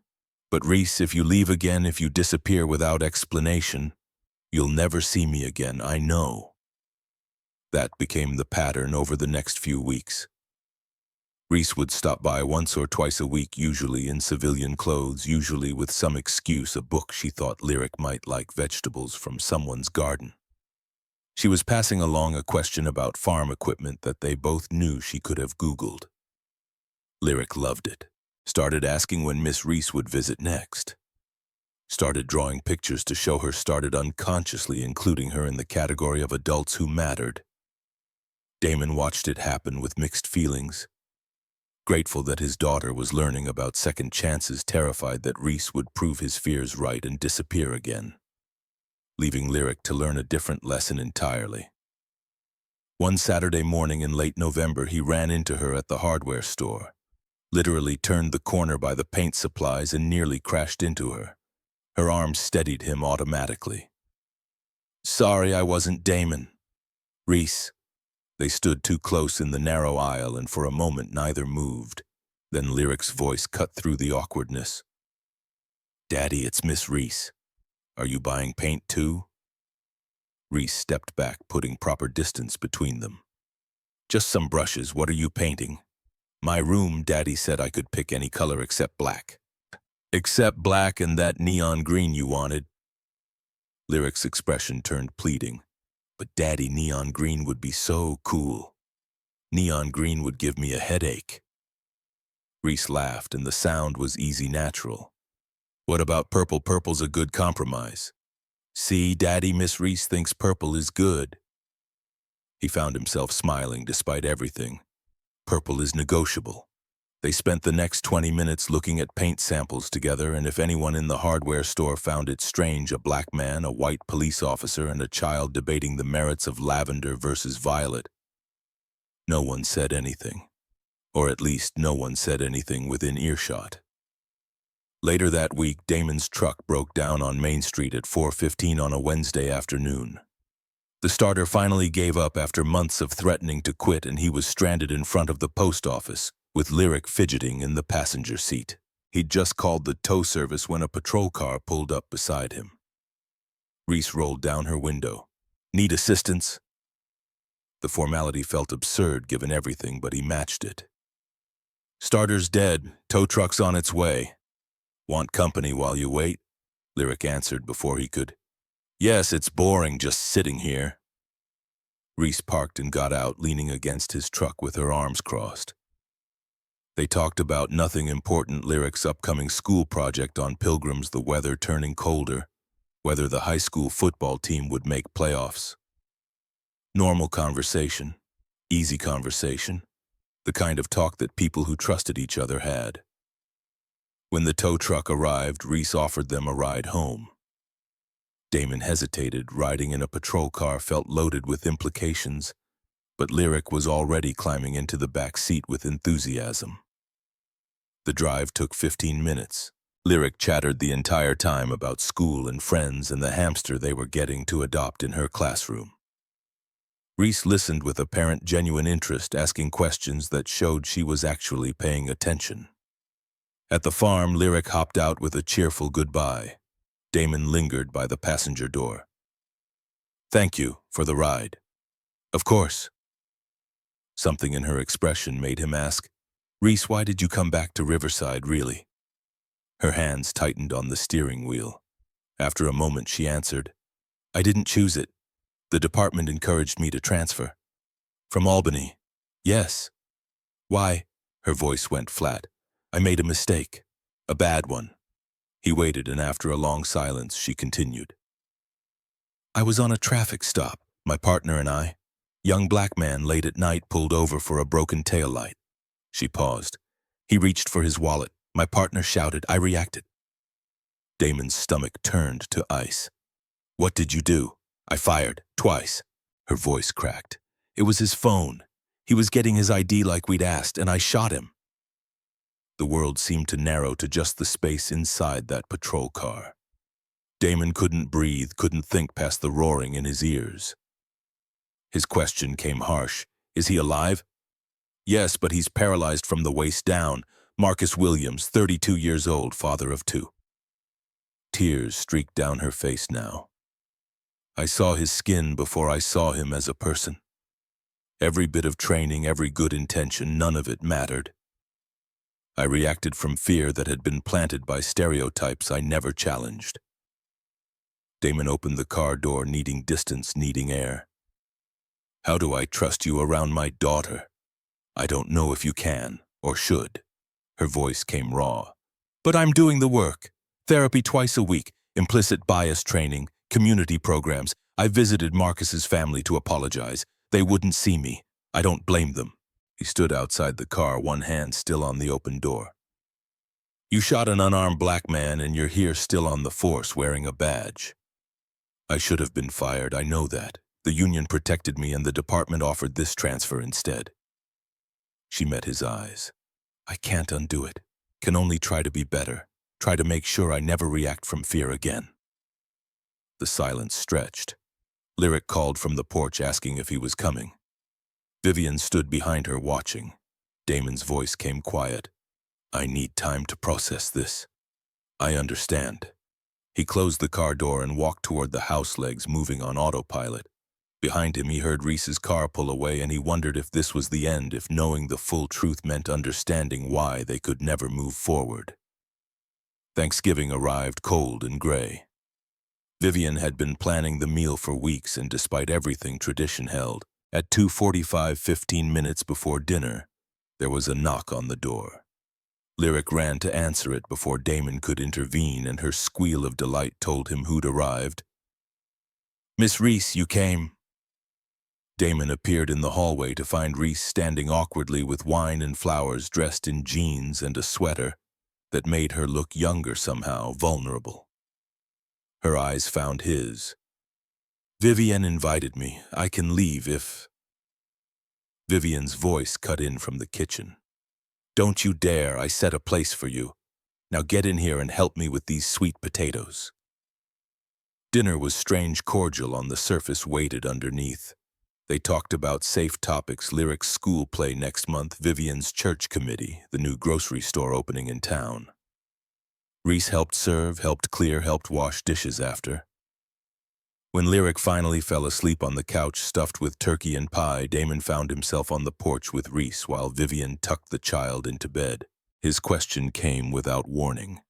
Speaker 1: but Reese, if you leave again, if you disappear without explanation, you'll never see me again, I know." That became the pattern over the next few weeks. Reese would stop by once or twice a week, usually in civilian clothes, usually with some excuse, a book she thought Lyric might like, vegetables from someone's garden. She was passing along a question about farm equipment that they both knew she could have Googled. Lyric loved it. Started asking when Miss Reese would visit next. Started drawing pictures to show her, started unconsciously including her in the category of adults who mattered. Damon watched it happen with mixed feelings. Grateful that his daughter was learning about second chances, terrified that Reese would prove his fears right and disappear again, leaving Lyric to learn a different lesson entirely. One Saturday morning in late November, he ran into her at the hardware store, literally turned the corner by the paint supplies and nearly crashed into her. Her arms steadied him automatically. "Sorry, I wasn't Damon." "Reese." They stood too close in the narrow aisle, and for a moment neither moved. Then Lyric's voice cut through the awkwardness. "Daddy, it's Miss Reese. Are you buying paint too?" Reese stepped back, putting proper distance between them. "Just some brushes. What are you painting?" "My room. Daddy said I could pick any color except black." "Except black and that neon green you wanted." Lyric's expression turned pleading. "But Daddy, neon green would be so cool. Neon green would give me a headache." Reese laughed, and the sound was easy, natural. "What about purple? Purple's a good compromise." "See, Daddy, Miss Reese thinks purple is good." He found himself smiling despite everything. "Purple is negotiable. They spent the next 20 minutes looking at paint samples together, and if anyone in the hardware store found it strange, a black man, a white police officer, and a child debating the merits of lavender versus violet, no one said anything. Or at least no one said anything within earshot. Later that week, Damon's truck broke down on Main Street at 4:15 on a Wednesday afternoon. The starter finally gave up after months of threatening to quit, and he was stranded in front of the post office, with Lyric fidgeting in the passenger seat. He'd just called the tow service when a patrol car pulled up beside him. Reese rolled down her window. "Need assistance?" The formality felt absurd given everything, but he matched it. "Starter's dead. Tow truck's on its way. Want company while you wait?" Lyric answered before he could. "Yes, it's boring just sitting here." Reese parked and got out, leaning against his truck with her arms crossed. They talked about nothing important: Lyric's upcoming school project on Pilgrims, the weather turning colder, whether the high school football team would make playoffs. Normal conversation, easy conversation, the kind of talk that people who trusted each other had. When the tow truck arrived, Reese offered them a ride home. Damon hesitated. Riding in a patrol car felt loaded with implications, but Lyric was already climbing into the back seat with enthusiasm. The drive took 15 minutes. Lyric chattered the entire time about school and friends and the hamster they were getting to adopt in her classroom. Reese listened with apparent genuine interest, asking questions that showed she was actually paying attention. At the farm, Lyric hopped out with a cheerful goodbye. Damon lingered by the passenger door. "Thank you for the ride." "Of course." Something in her expression made him ask, "Reese, why did you come back to Riverside, really?" Her hands tightened on the steering wheel. After a moment, she answered, "I didn't choose it. The department encouraged me to transfer." "From Albany?" "Yes." "Why?" Her voice went flat. "I made a mistake. A bad one." He waited, and after a long silence, she continued. "I was on a traffic stop, my partner and I. Young black man late at night pulled over for a broken taillight." She paused. He reached for his wallet. My partner shouted. I reacted. Damon's stomach turned to ice. "What did you do?" "I fired, twice." Her voice cracked. "It was his phone. He was getting his ID like we'd asked, and I shot him." The world seemed to narrow to just the space inside that patrol car. Damon couldn't breathe, couldn't think past the roaring in his ears. His question came harsh. "Is he alive?" "Yes, but he's paralyzed from the waist down. Marcus Williams, 32 years old, father of 2. Tears streaked down her face now. "I saw his skin before I saw him as a person. Every bit of training, every good intention, none of it mattered. I reacted from fear that had been planted by stereotypes I never challenged." Damon opened the car door, needing distance, needing air. "How do I trust you around my daughter? I don't know if you can, or should." Her voice came raw. "But I'm doing the work. Therapy twice a week, implicit bias training, community programs. I visited Marcus's family to apologize. They wouldn't see me. I don't blame them." He stood outside the car, one hand still on the open door. "You shot an unarmed black man, and you're here still on the force wearing a badge. I should have been fired, I know that. The union protected me, and the department offered this transfer instead." She met his eyes. "I can't undo it. Can only try to be better. Try to make sure I never react from fear again." The silence stretched. Lyric called from the porch, asking if he was coming. Vivian stood behind her, watching. Damon's voice came quiet. "I need time to process this." "I understand." He closed the car door and walked toward the house, legs moving on autopilot. Behind him, he heard Reese's car pull away, and he wondered if this was the end, if knowing the full truth meant understanding why they could never move forward. Thanksgiving arrived cold and gray. Vivian had been planning the meal for weeks, and despite everything tradition held, at 2:45, 15 minutes before dinner, there was a knock on the door. Lyric ran to answer it before Damon could intervene, and her squeal of delight told him who'd arrived. "Miss Reese, you came." Damon appeared in the hallway to find Reese standing awkwardly with wine and flowers, dressed in jeans and a sweater that made her look younger somehow, vulnerable. Her eyes found his. "Vivian invited me. I can leave if—" Vivian's voice cut in from the kitchen. "Don't you dare, I set a place for you. Now get in here and help me with these sweet potatoes." Dinner was strange cordial on the surface, waited underneath. They talked about safe topics, Lyric's school play next month, Vivian's church committee, the new grocery store opening in town. Reese helped serve, helped clear, helped wash dishes after. When Lyric finally fell asleep on the couch stuffed with turkey and pie, Damon found himself on the porch with Reese while Vivian tucked the child into bed. His question came without warning.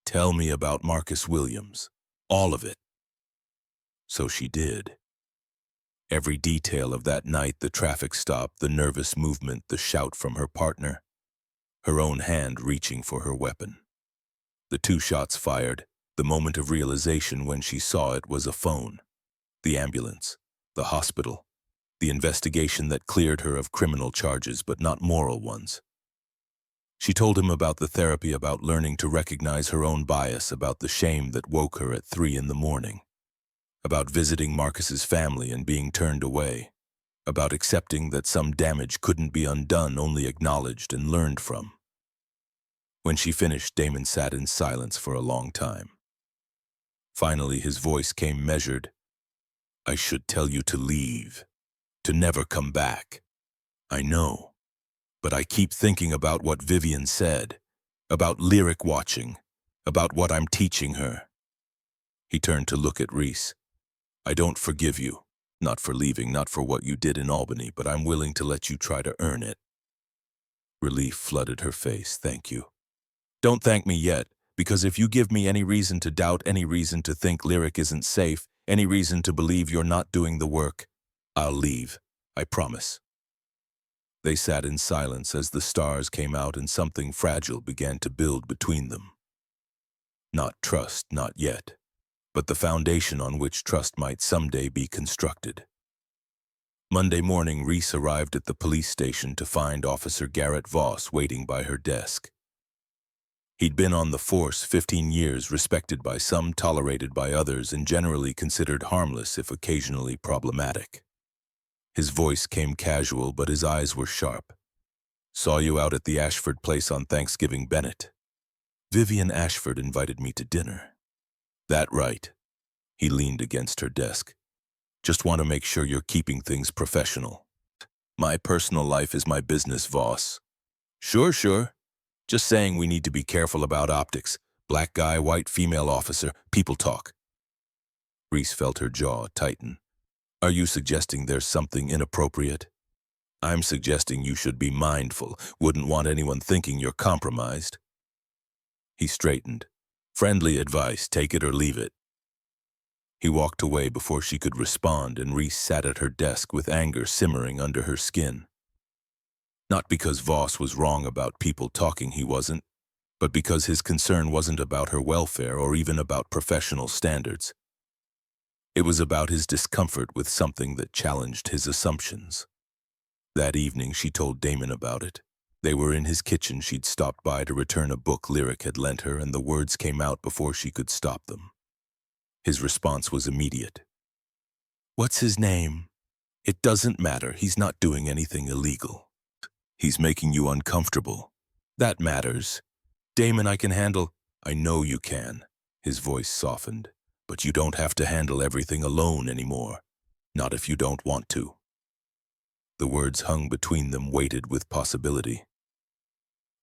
Speaker 1: "Tell me about Marcus Williams. All of it." So she did. Every detail of that night, the traffic stop, the nervous movement, the shout from her partner, her own hand reaching for her weapon. The 2 shots fired, the moment of realization when she saw it was a phone. The ambulance, the hospital, the investigation that cleared her of criminal charges but not moral ones. She told him about the therapy, about learning to recognize her own bias, about the shame that woke her at 3 in the morning. About visiting Marcus's family and being turned away, about accepting that some damage couldn't be undone, only acknowledged and learned from. When she finished, Damon sat in silence for a long time. Finally, his voice came measured. "I should tell you to leave, to never come back. I know, but I keep thinking about what Vivian said, about Lyric watching, about what I'm teaching her." He turned to look at Reese. "I don't forgive you, not for leaving, not for what you did in Albany, but I'm willing to let you try to earn it." Relief flooded her face. "Thank you. Don't thank me yet, because if you give me any reason to doubt, any reason to think Lyric isn't safe, any reason to believe you're not doing the work, I'll leave. I promise." They sat in silence as the stars came out and something fragile began to build between them. Not trust, not yet, but the foundation on which trust might someday be constructed. Monday morning, Reese arrived at the police station to find Officer Garrett Voss waiting by her desk. He'd been on the force 15 years, respected by some, tolerated by others, and generally considered harmless if occasionally problematic. His voice came casual, but his eyes were sharp. "Saw you out at the Ashford place on Thanksgiving, Bennett." "Vivian Ashford invited me to dinner." "That right." He leaned against her desk. "Just want to make sure you're keeping things professional." "My personal life is my business, Voss." Sure. Just saying we need to be careful about optics. Black guy, white female officer, people talk." Reese felt her jaw tighten. "Are you suggesting there's something inappropriate?" "I'm suggesting you should be mindful. Wouldn't want anyone thinking you're compromised." He straightened. "Friendly advice, take it or leave it." He walked away before she could respond, and Reese sat at her desk with anger simmering under her skin. Not because Voss was wrong about people talking, he wasn't, but because his concern wasn't about her welfare or even about professional standards. It was about his discomfort with something that challenged his assumptions. That evening, she told Damon about it. They were in his kitchen. She'd stopped by to return a book Lyric had lent her, and the words came out before she could stop them. His response was immediate. "What's his name?" "It doesn't matter. He's not doing anything illegal." "He's making you uncomfortable." "That matters." "Damon, I can handle—" "I know you can." His voice softened. "But you don't have to handle everything alone anymore. Not if you don't want to." The words hung between them, weighted with possibility.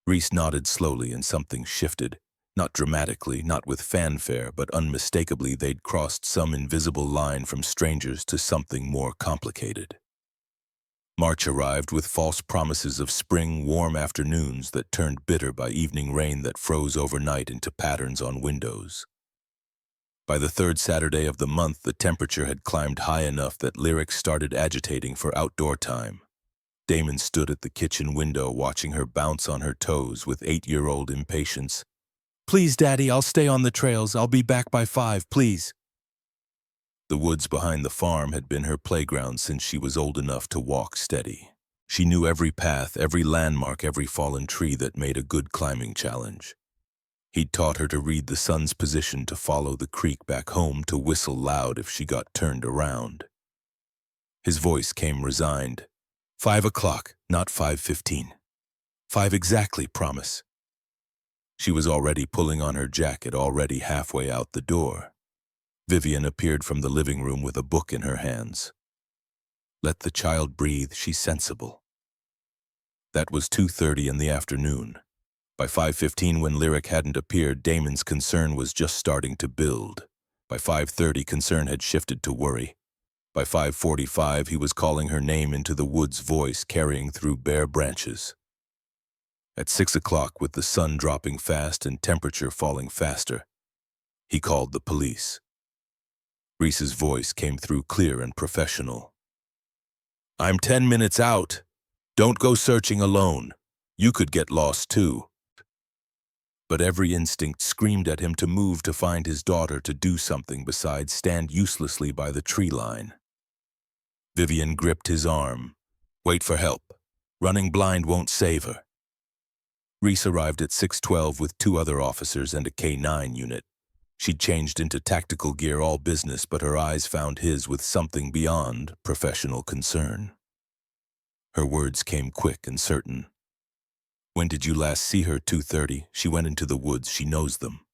Speaker 1: Reese nodded slowly and something shifted. Not dramatically, not with fanfare, but unmistakably they'd crossed some invisible line from strangers to something more complicated. March arrived with false promises of spring, warm afternoons that turned bitter by evening rain that froze overnight into patterns on windows. By the third Saturday of the month, the temperature had climbed high enough that Lyric started agitating for outdoor time. Damon stood at the kitchen window watching her bounce on her toes with 8-year-old impatience. "Please, Daddy, I'll stay on the trails. I'll be back by 5, please." The woods behind the farm had been her playground since she was old enough to walk steady. She knew every path, every landmark, every fallen tree that made a good climbing challenge. He'd taught her to read the sun's position, to follow the creek back home, to whistle loud if she got turned around. His voice came resigned. 5 o'clock, not 5:15. 5 exactly, promise. She was already pulling on her jacket, already halfway out the door. Vivian appeared from the living room with a book in her hands. Let the child breathe, she's sensible. That was 2:30 in the afternoon. By 5:15, when Lyric hadn't appeared, Damon's concern was just starting to build. By 5:30, concern had shifted to worry. By 5:45, he was calling her name into the woods, voice carrying through bare branches. At 6 o'clock, with the sun dropping fast and temperature falling faster, he called the police. Reese's voice came through clear and professional. I'm 10 minutes out. Don't go searching alone. You could get lost too. But every instinct screamed at him to move, to find his daughter, to do something besides stand uselessly by the tree line. Vivian gripped his arm. Wait for help. Running blind won't save her. Reese arrived at 6:12 with 2 other officers and a K9 unit. She'd changed into tactical gear, all business, but her eyes found his with something beyond professional concern. Her words came quick and certain. When did you last see her? 2:30. She went into the woods. She knows them.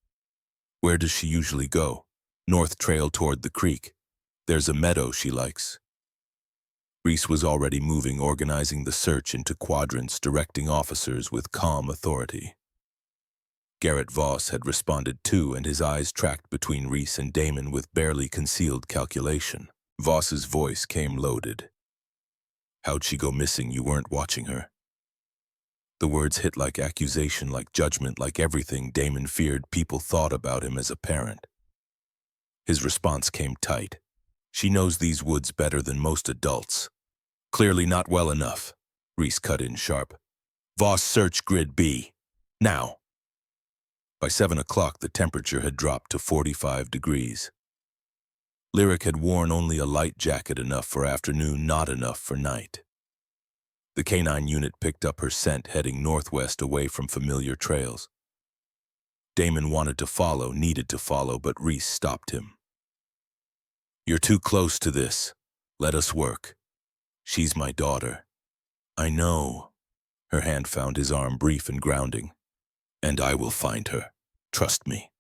Speaker 1: Where does she usually go? North Trail toward the creek. There's a meadow she likes. Reese was already moving, organizing the search into quadrants, directing officers with calm authority. Garrett Voss had responded too, and his eyes tracked between Reese and Damon with barely concealed calculation. Voss's voice came loaded. How'd she go missing? You weren't watching her. The words hit like accusation, like judgment, like everything Damon feared people thought about him as a parent. His response came tight. She knows these woods better than most adults. Clearly not well enough. Reese cut in sharp. Voss, search grid B. Now. By 7 o'clock, the temperature had dropped to 45 degrees. Lyric had worn only a light jacket, enough for afternoon, not enough for night. The K9 unit picked up her scent, heading northwest away from familiar trails. Damon wanted to follow, needed to follow, but Reese stopped him. You're too close to this. Let us work. She's my daughter. I know. Her hand found his arm, brief and grounding. And I will find her. Trust me.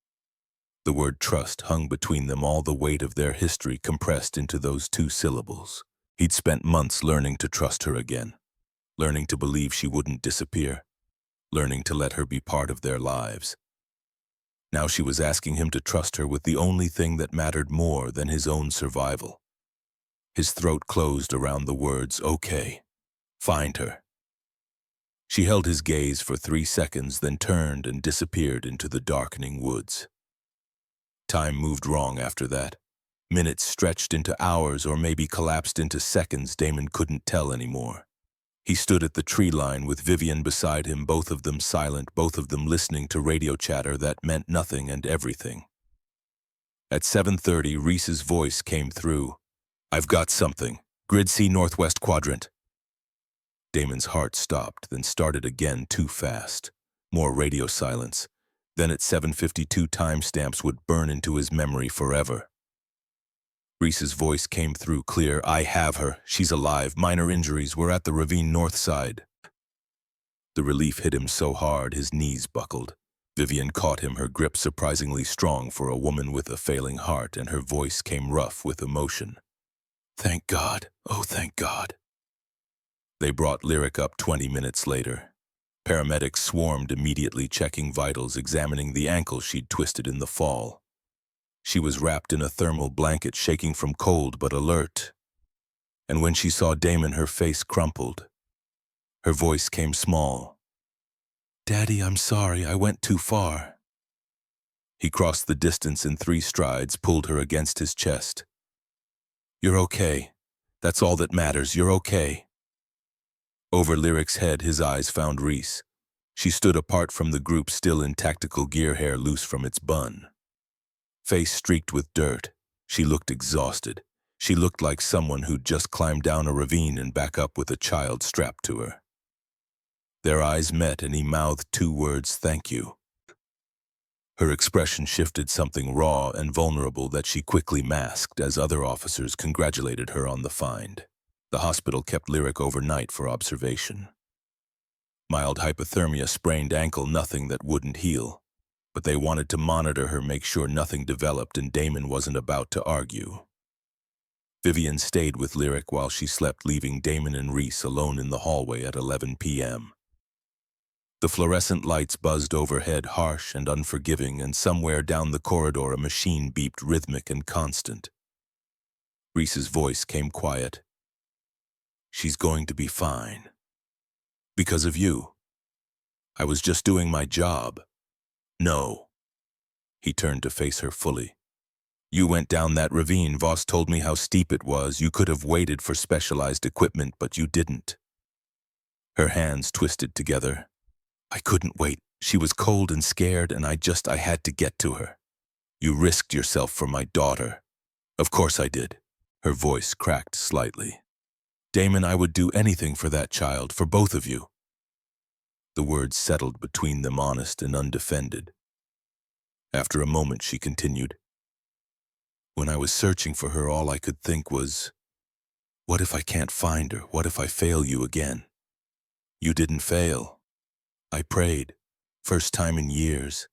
Speaker 1: The word trust hung between them, all the weight of their history compressed into those 2 syllables. He'd spent months learning to trust her again, learning to believe she wouldn't disappear, learning to let her be part of their lives. Now she was asking him to trust her with the only thing that mattered more than his own survival. His throat closed around the words, okay, find her. She held his gaze for 3 seconds, then turned and disappeared into the darkening woods. Time moved wrong after that. Minutes stretched into hours, or maybe collapsed into seconds. Damon couldn't tell anymore. He stood at the tree line with Vivian beside him, both of them silent, both of them listening to radio chatter that meant nothing and everything. At 7:30, Reese's voice came through. I've got something. Grid C, northwest quadrant. Damon's heart stopped, then started again, too fast. More radio silence. Then at 7:52, timestamps would burn into his memory forever. Reese's voice came through clear. I have her. She's alive. Minor injuries. We're at the ravine north side. The relief hit him so hard his knees buckled. Vivian caught him, her grip surprisingly strong for a woman with a failing heart, and her voice came rough with emotion. Thank God. Oh, thank God. They brought Lyric up 20 minutes later. Paramedics swarmed immediately, checking vitals, examining the ankle she'd twisted in the fall. She was wrapped in a thermal blanket, shaking from cold but alert. And when she saw Damon, her face crumpled. Her voice came small. Daddy, I'm sorry, I went too far. He crossed the distance in 3 strides, pulled her against his chest. You're okay. That's all that matters. You're okay. Over Lyric's head, his eyes found Reese. She stood apart from the group, still in tactical gear, hair loose from its bun. Face streaked with dirt. She looked exhausted. She looked like someone who'd just climbed down a ravine and back up with a child strapped to her. Their eyes met and he mouthed 2 words, "Thank you." Her expression shifted, something raw and vulnerable that she quickly masked as other officers congratulated her on the find. The hospital kept Lyric overnight for observation. Mild hypothermia, sprained ankle, nothing that wouldn't heal. But they wanted to monitor her, make sure nothing developed, and Damon wasn't about to argue. Vivian stayed with Lyric while she slept, leaving Damon and Reese alone in the hallway at 11 p.m. The fluorescent lights buzzed overhead, harsh and unforgiving, and somewhere down the corridor a machine beeped, rhythmic and constant. Reese's voice came quiet. "She's going to be fine. Because of you. I was just doing my job." "No." He turned to face her fully. "You went down that ravine. Voss told me how steep it was. You could have waited for specialized equipment, but you didn't." Her hands twisted together. "I couldn't wait. She was cold and scared, and I had to get to her. You risked yourself for my daughter." "Of course I did." Her voice cracked slightly. "Damon, I would do anything for that child, for both of you." The words settled between them, honest and undefended. After a moment, she continued, "When I was searching for her, all I could think was, what if I can't find her? What if I fail you again?" "You didn't fail. I prayed. First time in years."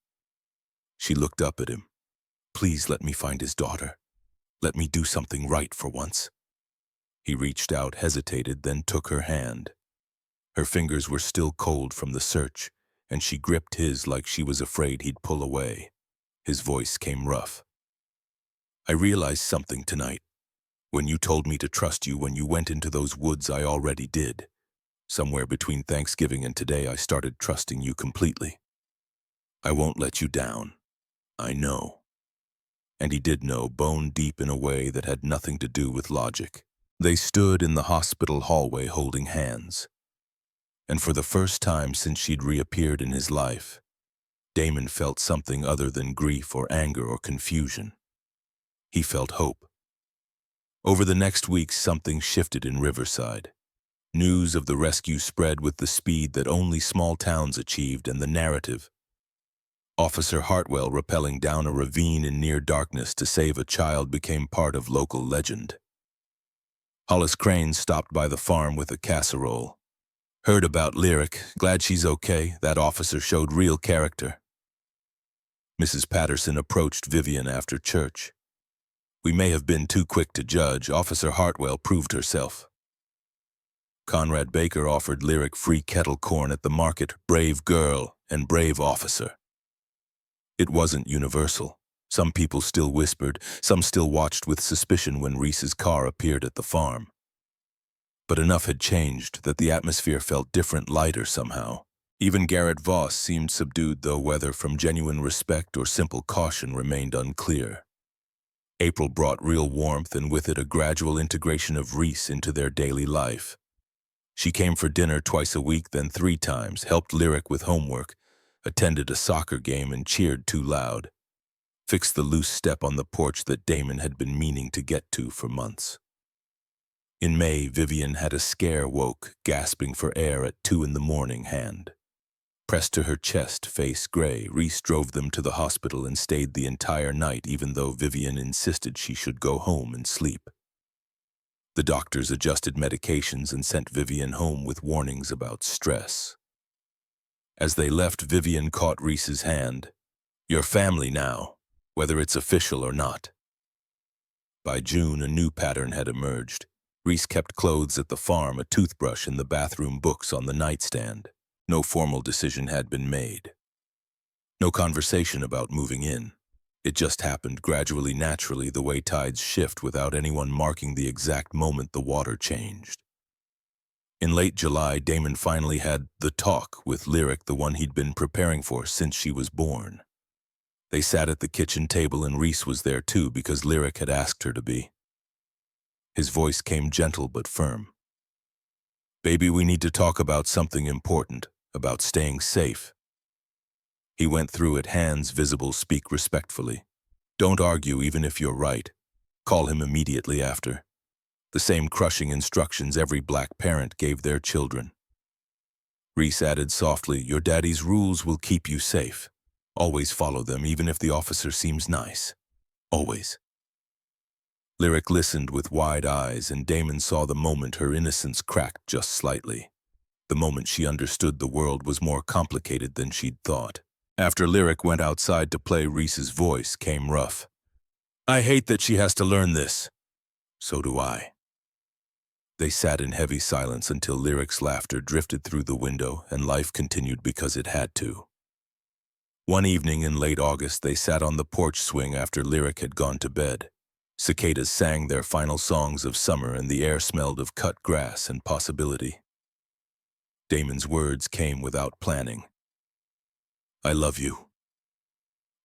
Speaker 1: She looked up at him. "Please let me find his daughter. Let me do something right for once." He reached out, hesitated, then took her hand. Her fingers were still cold from the search, and she gripped his like she was afraid he'd pull away. His voice came rough. "I realized something tonight. When you told me to trust you, when you went into those woods, I already did. Somewhere between Thanksgiving and today, I started trusting you completely. I won't let you down. I know." And he did know, bone deep, in a way that had nothing to do with logic. They stood in the hospital hallway holding hands. And for the first time since she'd reappeared in his life, Damon felt something other than grief or anger or confusion. He felt hope. Over the next weeks, something shifted in Riverside. News of the rescue spread with the speed that only small towns achieved, and the narrative. Officer Hartwell rappelling down a ravine in near darkness to save a child became part of local legend. Hollis Crane stopped by the farm with a casserole. "Heard about Lyric. Glad she's okay. That officer showed real character." Mrs. Patterson approached Vivian after church. "We may have been too quick to judge. Officer Hartwell proved herself." Conrad Baker offered Lyric free kettle corn at the market. Brave girl and brave officer. It wasn't universal. Some people still whispered, some still watched with suspicion when Reese's car appeared at the farm. But enough had changed that the atmosphere felt different, lighter somehow. Even Garrett Voss seemed subdued, though whether from genuine respect or simple caution remained unclear. April brought real warmth, and with it a gradual integration of Reese into their daily life. She came for dinner twice a week, then 3 times, helped Lyric with homework, attended a soccer game and cheered too loud, fixed the loose step on the porch that Damon had been meaning to get to for months. In May, Vivian had a scare, woke, gasping for air at 2 a.m, hand pressed to her chest, face gray. Reese drove them to the hospital and stayed the entire night, even though Vivian insisted she should go home and sleep. The doctors adjusted medications and sent Vivian home with warnings about stress. As they left, Vivian caught Reese's hand. "Your family now, whether it's official or not." By June, a new pattern had emerged. Reese kept clothes at the farm, a toothbrush in the bathroom, books on the nightstand. No formal decision had been made. No conversation about moving in. It just happened gradually, naturally, the way tides shift, without anyone marking the exact moment the water changed. In late July, Damon finally had the talk with Lyric, the one he'd been preparing for since she was born. They sat at the kitchen table, and Reese was there too, because Lyric had asked her to be. His voice came gentle but firm. "Baby, we need to talk about something important, about staying safe." He went through it, hands visible. "Speak respectfully. Don't argue even if you're right. Call him immediately after. The same crushing instructions every black parent gave their children. Reese added softly, "Your daddy's rules will keep you safe. Always follow them, even if the officer seems nice. Always." Lyric listened with wide eyes, and Damon saw the moment her innocence cracked just slightly. The moment she understood the world was more complicated than she'd thought. After Lyric went outside to play, Reese's voice came rough. "I hate that she has to learn this." "So do I." They sat in heavy silence until Lyric's laughter drifted through the window and life continued because it had to. One evening in late August, they sat on the porch swing after Lyric had gone to bed. Cicadas sang their final songs of summer and the air smelled of cut grass and possibility. Damon's words came without planning. "I love you."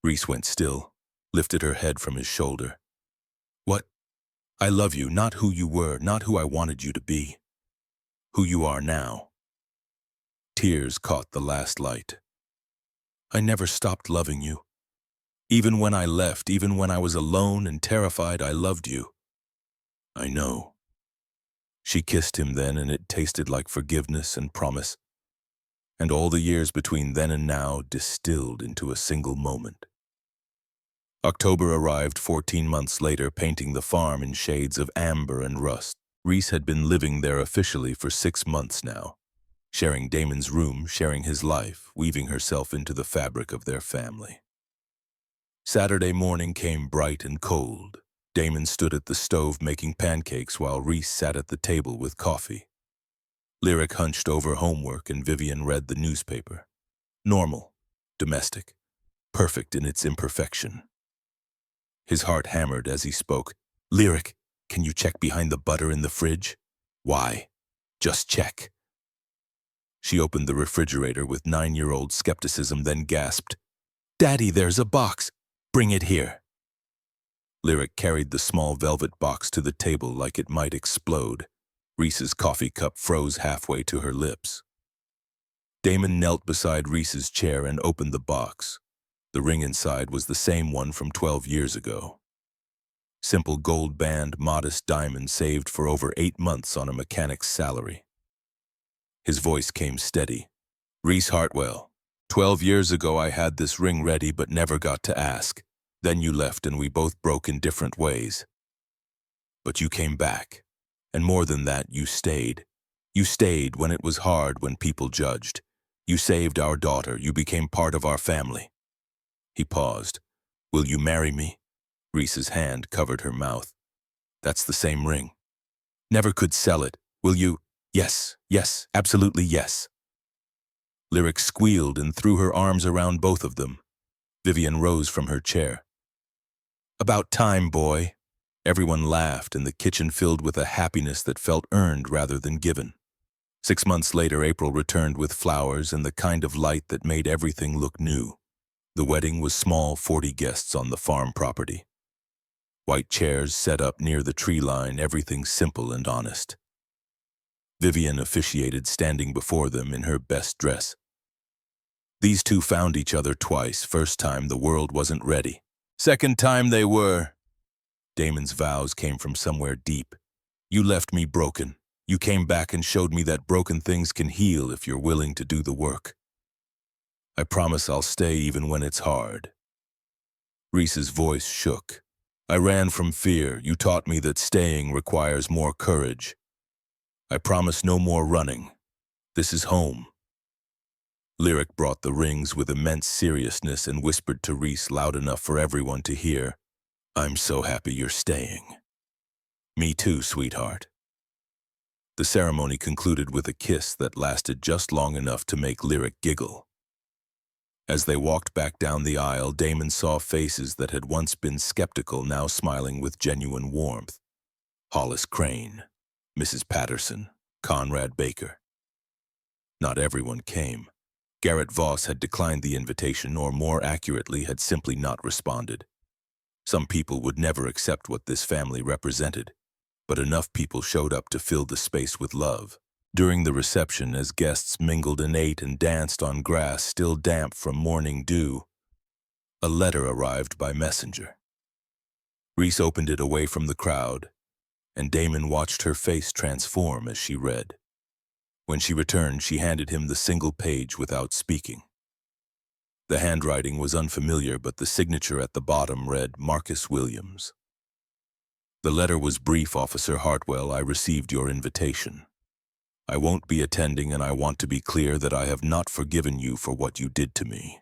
Speaker 1: Reese went still, lifted her head from his shoulder. "What?" "I love you, not who you were, not who I wanted you to be. Who you are now." Tears caught the last light. "I never stopped loving you. Even when I left, even when I was alone and terrified, I loved you." "I know." She kissed him then, and it tasted like forgiveness and promise. And all the years between then and now distilled into a single moment. October arrived 14 months later, painting the farm in shades of amber and rust. Reese had been living there officially for 6 months now, sharing Damon's room, sharing his life, weaving herself into the fabric of their family. Saturday morning came bright and cold. Damon stood at the stove making pancakes while Reese sat at the table with coffee. Lyric hunched over homework and Vivian read the newspaper. Normal, domestic, perfect in its imperfection. His heart hammered as he spoke. "Lyric, can you check behind the butter in the fridge?" "Why?" "Just check." She opened the refrigerator with 9-year-old skepticism, then gasped, "Daddy, there's a box. Bring it here." Lyric carried the small velvet box to the table like it might explode. Reese's coffee cup froze halfway to her lips. Damon knelt beside Reese's chair and opened the box. The ring inside was the same one from 12 years ago. Simple gold band, modest diamond saved for over 8 months on a mechanic's salary. His voice came steady. "Reese Hartwell, 12 years ago I had this ring ready but never got to ask. Then you left and we both broke in different ways. But you came back. And more than that, you stayed. You stayed when it was hard, when people judged. You saved our daughter. You became part of our family." He paused. "Will you marry me?" Reese's hand covered her mouth. "That's the same ring. Never could sell it. Will you?" "Yes, yes, absolutely yes." Lyric squealed and threw her arms around both of them. Vivian rose from her chair. "About time, boy." Everyone laughed, and the kitchen filled with a happiness that felt earned rather than given. 6 months later, April returned with flowers and the kind of light that made everything look new. The wedding was small, 40 guests on the farm property. White chairs set up near the tree line, everything simple and honest. Vivian officiated, standing before them in her best dress. These two found each other twice. First time, the world wasn't ready. Second time, they were. Damon's vows came from somewhere deep. "You left me broken. You came back and showed me that broken things can heal if you're willing to do the work. I promise I'll stay even when it's hard." Reese's voice shook. "I ran from fear. You taught me that staying requires more courage. I promise no more running. This is home." Lyric brought the rings with immense seriousness and whispered to Reese loud enough for everyone to hear, "I'm so happy you're staying." "Me too, sweetheart." The ceremony concluded with a kiss that lasted just long enough to make Lyric giggle. As they walked back down the aisle, Damon saw faces that had once been skeptical now smiling with genuine warmth. Hollis Crane, Mrs. Patterson, Conrad Baker. Not everyone came. Garrett Voss had declined the invitation, or more accurately, had simply not responded. Some people would never accept what this family represented, but enough people showed up to fill the space with love. During the reception, as guests mingled and ate and danced on grass still damp from morning dew, a letter arrived by messenger. Reese opened it away from the crowd, and Damon watched her face transform as she read. When she returned, she handed him the single page without speaking. The handwriting was unfamiliar, but the signature at the bottom read Marcus Williams. The letter was brief, Officer Hartwell. I received your invitation. I won't be attending, and I want to be clear that I have not forgiven you for what you did to me.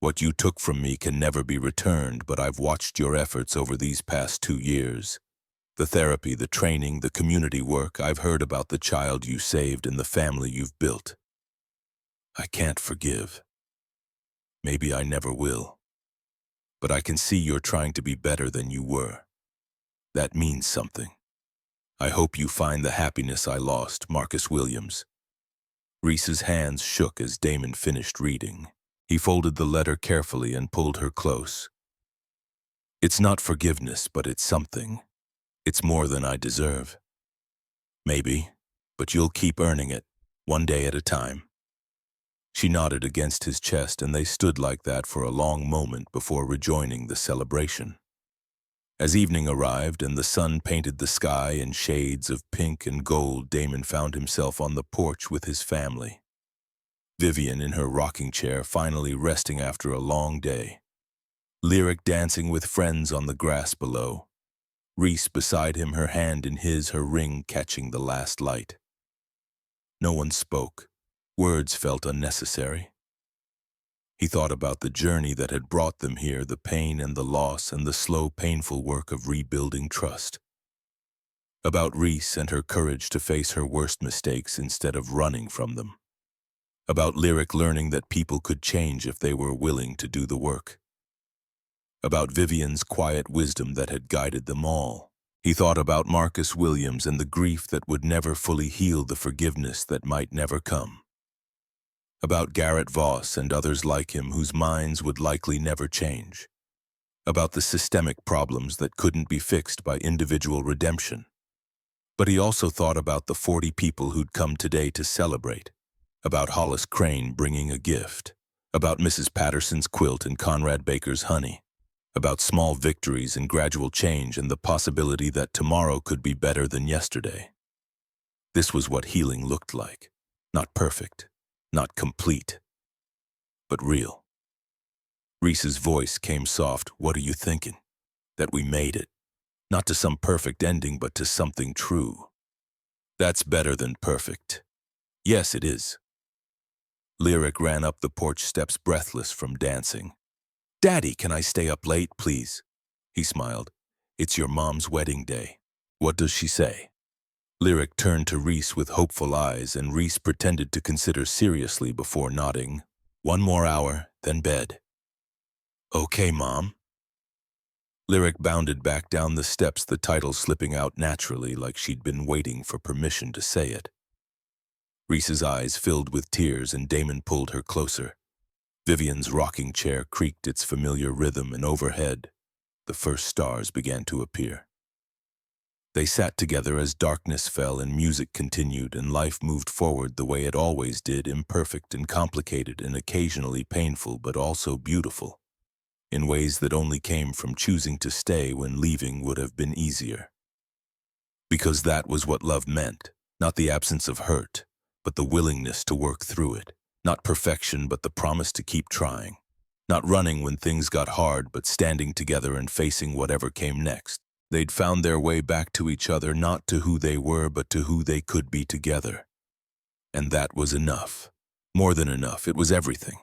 Speaker 1: What you took from me can never be returned, but I've watched your efforts over these past 2 years. The therapy, the training, the community work. I've heard about the child you saved and the family you've built. I can't forgive. Maybe I never will. But I can see you're trying to be better than you were. That means something. I hope you find the happiness I lost, Marcus Williams. Reese's hands shook as Damon finished reading. He folded the letter carefully and pulled her close. It's not forgiveness, but it's something. It's more than I deserve. Maybe, but you'll keep earning it, one day at a time. She nodded against his chest, and they stood like that for a long moment before rejoining the celebration. As evening arrived and the sun painted the sky in shades of pink and gold, Damon found himself on the porch with his family. Vivian in her rocking chair, finally resting after a long day. Lyric dancing with friends on the grass below. Reese beside him, her hand in his, her ring catching the last light. No one spoke. Words felt unnecessary. He thought about the journey that had brought them here, the pain and the loss and the slow, painful work of rebuilding trust. About Reese and her courage to face her worst mistakes instead of running from them. About Lyric learning that people could change if they were willing to do the work. About Vivian's quiet wisdom that had guided them all. He thought about Marcus Williams and the grief that would never fully heal, the forgiveness that might never come. About Garrett Voss and others like him whose minds would likely never change. About the systemic problems that couldn't be fixed by individual redemption. But he also thought about the 40 people who'd come today to celebrate. About Hollis Crane bringing a gift. About Mrs. Patterson's quilt and Conrad Baker's honey. About small victories and gradual change and the possibility that tomorrow could be better than yesterday. This was what healing looked like. Not perfect. Not complete, but real. Reese's voice came soft. What are you thinking? That we made it. Not to some perfect ending, but to something true. That's better than perfect. Yes, it is. Lyric ran up the porch steps, breathless from dancing. Daddy, can I stay up late, please? He smiled. It's your mom's wedding day. What does she say? Lyric turned to Reese with hopeful eyes, and Reese pretended to consider seriously before nodding. 1 more hour, then bed. Okay, Mom. Lyric bounded back down the steps, the title slipping out naturally like she'd been waiting for permission to say it. Reese's eyes filled with tears, and Damon pulled her closer. Vivian's rocking chair creaked its familiar rhythm, and overhead, the first stars began to appear. They sat together as darkness fell and music continued and life moved forward the way it always did, imperfect and complicated and occasionally painful, but also beautiful, in ways that only came from choosing to stay when leaving would have been easier. Because that was what love meant, not the absence of hurt, but the willingness to work through it, not perfection, but the promise to keep trying, not running when things got hard, but standing together and facing whatever came next. They'd found their way back to each other, not to who they were, but to who they could be together. And that was enough. More than enough. It was everything.